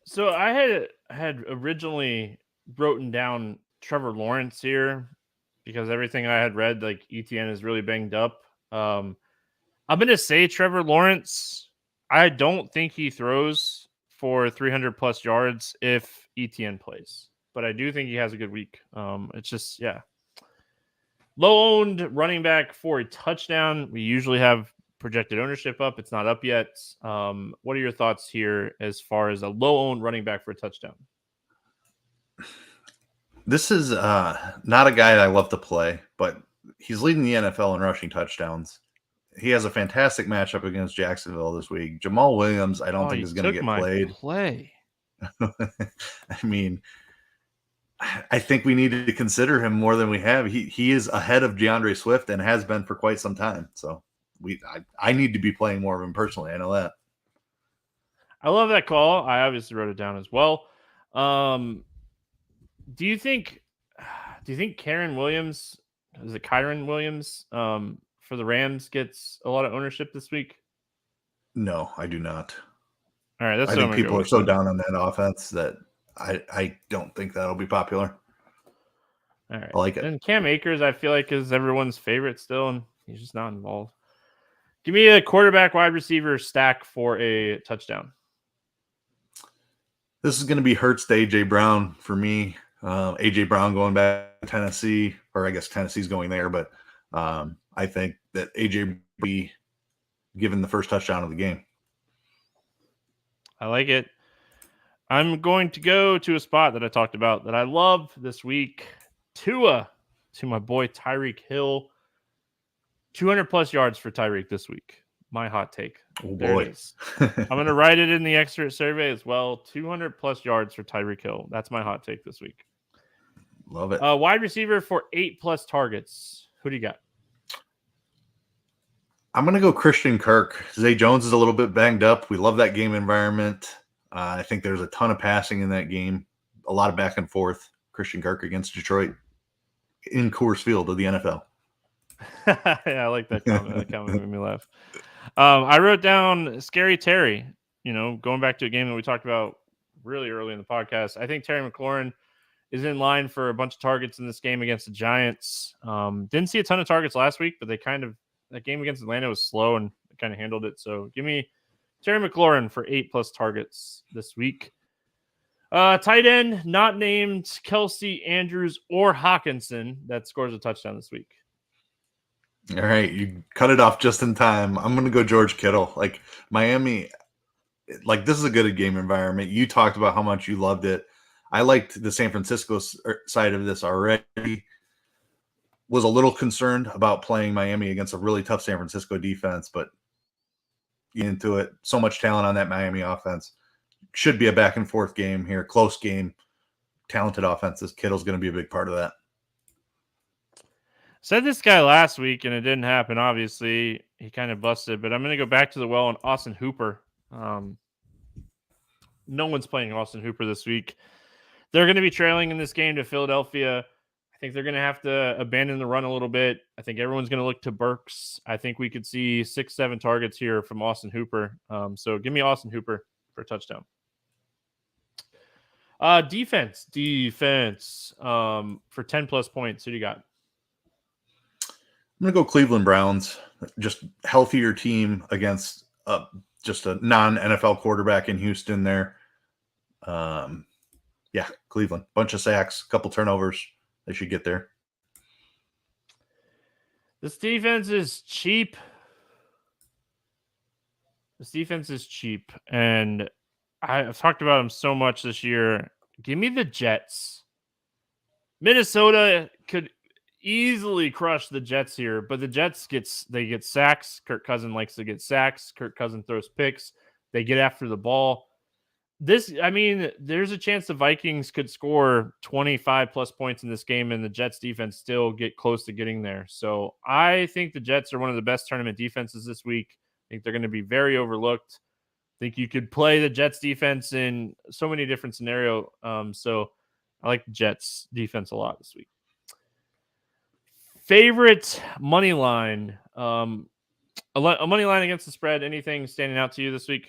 So I had originally written down Trevor Lawrence here because everything I had read, like ETN is really banged up. I'm going to say Trevor Lawrence. I don't think he throws for 300 plus yards if ETN plays, but I do think he has a good week. It's just, yeah. Low owned running back for a touchdown. We usually have projected ownership up. It's not up yet. What are your thoughts here as far as a low owned running back for a touchdown? This is not a guy that I love to play, but he's leading the NFL in rushing touchdowns. He has a fantastic matchup against Jacksonville this week. Jamal Williams, I don't think is going to get played. I mean, I think we need to consider him more than we have. He is ahead of DeAndre Swift and has been for quite some time. So I need to be playing more of him personally. I know that. I love that call. I obviously wrote it down as well. Do you think Kyren Williams, is it Kyren Williams, for the Rams gets a lot of ownership this week? No, I do not. All right, that's I what I'm think gonna go people are with so then. down on that offense that I don't think that'll be popular. All right. I like it. And Cam Akers, I feel like, is everyone's favorite still, and he's just not involved. Give me a quarterback wide receiver stack for a touchdown. This is going to be Hurts to A.J. Brown for me. A.J. Brown going back to Tennessee, or I guess Tennessee's going there, but I think that A.J. will be given the first touchdown of the game. I like it. I'm going to go to a spot that I talked about that I love this week. Tua to my boy Tyreek Hill. 200+ yards for Tyreek this week. My hot take. Oh, there boy. it is. I'm going to write it in the extra survey as well. 200+ yards for Tyreek Hill. That's my hot take this week. Love it. Wide receiver for 8+ targets. Who do you got? I'm going to go Christian Kirk. Zay Jones is a little bit banged up. We love that game environment. I think there's a ton of passing in that game. A lot of back and forth. Christian Kirk against Detroit in Coors Field of the NFL. Yeah, I like that comment. That comment made me laugh. I wrote down Scary Terry. Going back to a game that we talked about really early in the podcast. I think Terry McLaurin is in line for a bunch of targets in this game against the Giants. Didn't see a ton of targets last week, but that game against Atlanta was slow and kind of handled it. So give me Terry McLaurin for 8+ targets this week. Tight end, not named Kelsey, Andrews, or Hawkinson that scores a touchdown this week. All right, you cut it off just in time. I'm going to go George Kittle. Like Miami, like this is a good game environment. You talked about how much you loved it. I liked the San Francisco side of this already. Was a little concerned about playing Miami against a really tough San Francisco defense, but into it, so much talent on that Miami offense. Should be a back and forth game here, close game, talented offenses. Kittle's going to be a big part of that. Said this guy last week, and it didn't happen. Obviously, he kind of busted, but I'm going to go back to the well on Austin Hooper. No one's playing Austin Hooper this week. They're going to be trailing in this game to Philadelphia. I think they're going to have to abandon the run a little bit. I think everyone's going to look to Burks. I think we could see 6-7 targets here from Austin Hooper. So give me Austin Hooper for a touchdown. Defense. For 10+ points. Who do you got? I'm going to go Cleveland Browns. Just healthier team against just a non-NFL quarterback in Houston there. Yeah, Cleveland. Bunch of sacks, couple turnovers. They should get there. This defense is cheap. And I've talked about them so much this year. Give me the Jets. Minnesota could easily crush the Jets here, but the Jets get sacks. Kirk Cousins likes to get sacks. Kirk Cousins throws picks. They get after the ball. There's a chance the Vikings could score 25+ points in this game and the Jets defense still get close to getting there. So I think the Jets are one of the best tournament defenses this week. I think they're going to be very overlooked. I think you could play the Jets defense in so many different scenarios. So I like the Jets defense a lot this week. Favorite money line. A money line against the spread. Anything standing out to you this week?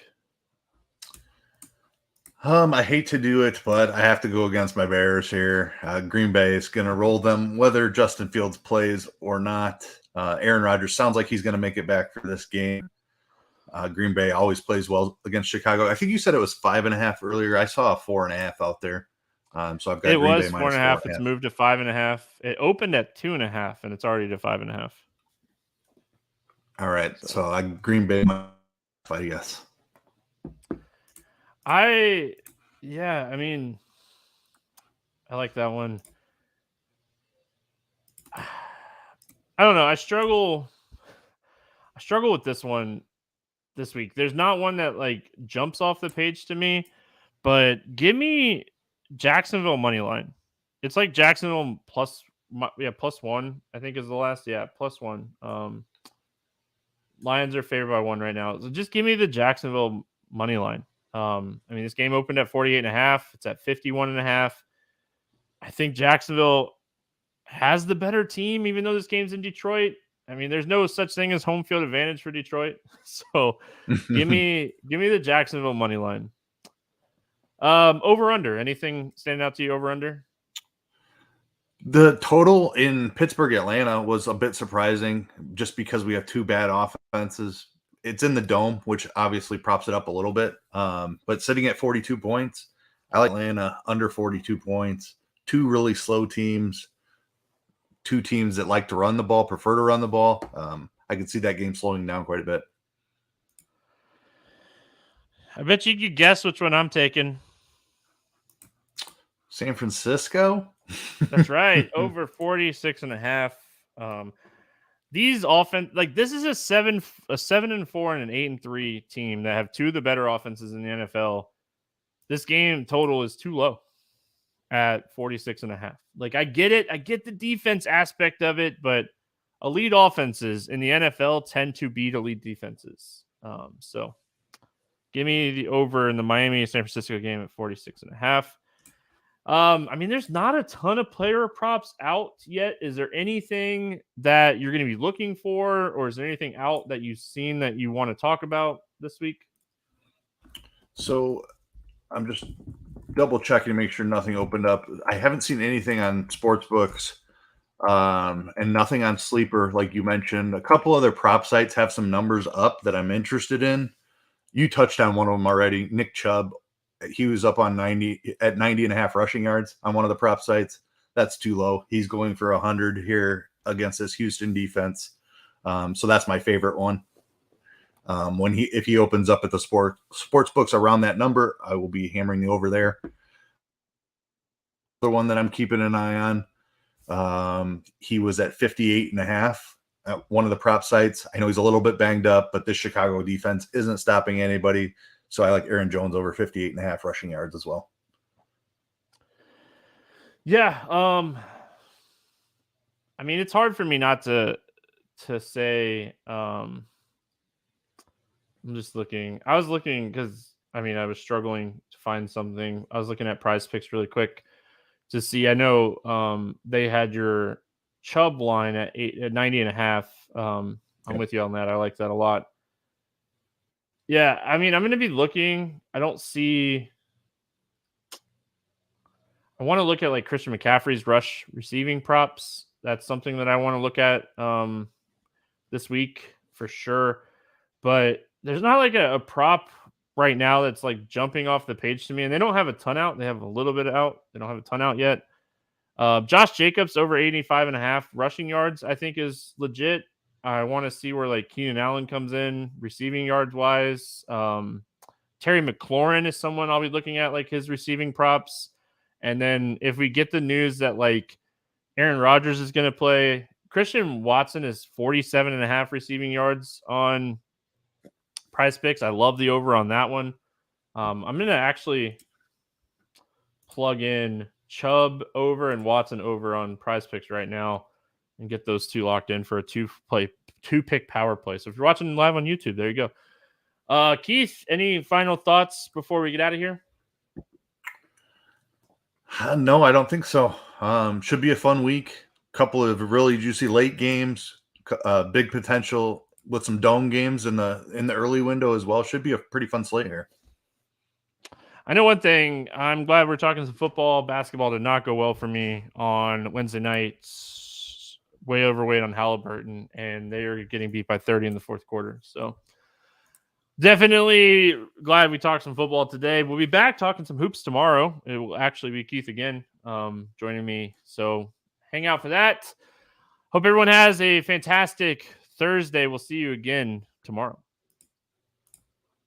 I hate to do it, but I have to go against my Bears here. Green Bay is going to roll them, whether Justin Fields plays or not. Aaron Rodgers sounds like he's going to make it back for this game. Green Bay always plays well against Chicago. I think you said it was 5.5 earlier. I saw a 4.5 out there. So I've got It Green was Bay 4.5. It's moved to 5.5. It opened at 2.5, and it's already to 5.5. All right, so Green Bay, I guess. I like that one. I don't know. I struggle with this one this week. There's not one that like jumps off the page to me, but give me Jacksonville money line. It's like Jacksonville +1, I think is the last. Yeah, +1. Lions are favored by 1 right now. So just give me the Jacksonville money line. I mean, this game opened at 48.5. It's at 51.5. I think Jacksonville has the better team, even though this game's in Detroit. I mean, there's no such thing as home field advantage for Detroit. So give me the Jacksonville money line. Over under. Anything standing out to you over under? The total in Pittsburgh, Atlanta was a bit surprising just because we have two bad offenses. It's in the dome, which obviously props it up a little bit. But sitting at 42 points, I like Atlanta under 42 points. Two really slow teams, two teams that like to run the ball, prefer to run the ball. I could see that game slowing down quite a bit. I bet you could guess which one I'm taking. San Francisco? That's right. Over 46.5. These offense, like this is a 7-4 and an 8-3 team that have two of the better offenses in the NFL. This game total is too low at 46.5. Like I get it. I get the defense aspect of it, but elite offenses in the NFL tend to beat elite defenses. So give me the over in the Miami San Francisco game at 46.5. I mean, there's not a ton of player props out yet. Is there anything that you're going to be looking for, or is there anything out that you've seen that you want to talk about this week? So I'm just double checking to make sure nothing opened up. I haven't seen anything on sports books and nothing on Sleeper, like you mentioned. A couple other prop sites have some numbers up that I'm interested in. You touched on one of them already. Nick Chubb, he was up on 90.5 rushing yards on one of the prop sites. That's too low. He's going for 100 here against this Houston defense. So that's my favorite one. If he opens up at the sports books around that number, I will be hammering the over there. The one that I'm keeping an eye on, he was at 58.5 at one of the prop sites. I know he's a little bit banged up, but this Chicago defense isn't stopping anybody. So I like Aaron Jones over 58.5 rushing yards as well. Yeah. I mean, it's hard for me not to say, I'm just looking. I was looking because, I mean, I was struggling to find something. I was looking at Prize Picks really quick to see. I know they had your Chubb line at 90.5. I'm with you on that. I like that a lot. Yeah, I mean, I'm going to be looking. I don't see. I want to look at like Christian McCaffrey's rush receiving props. That's something that I want to look at this week for sure. But there's not like a prop right now that's like jumping off the page to me. And they don't have a ton out. They have a little bit out. They don't have a ton out yet. Josh Jacobs over 85.5 rushing yards, I think is legit. I want to see where like Keenan Allen comes in receiving yards wise. Terry McLaurin is someone I'll be looking at, like his receiving props. And then if we get the news that like Aaron Rodgers is going to play, Christian Watson is 47.5 receiving yards on Prize Picks. I love the over on that one. I'm going to actually plug in Chubb over and Watson over on Prize Picks right now and get those two locked in for a two-pick power play. So if you're watching live on YouTube, there you go. Keith, any final thoughts before we get out of here? No, I don't think so. Should be a fun week. Couple of really juicy late games, big potential with some dome games in the early window as well. Should be a pretty fun slate here. I know one thing. I'm glad we're talking some football. Basketball did not go well for me on Wednesday nights. Way overweight on Halliburton, and they are getting beat by 30 in the fourth quarter. So definitely glad we talked some football today. We'll be back talking some hoops tomorrow. It will actually be Keith again joining me. So hang out for that. Hope everyone has a fantastic Thursday. We'll see you again tomorrow.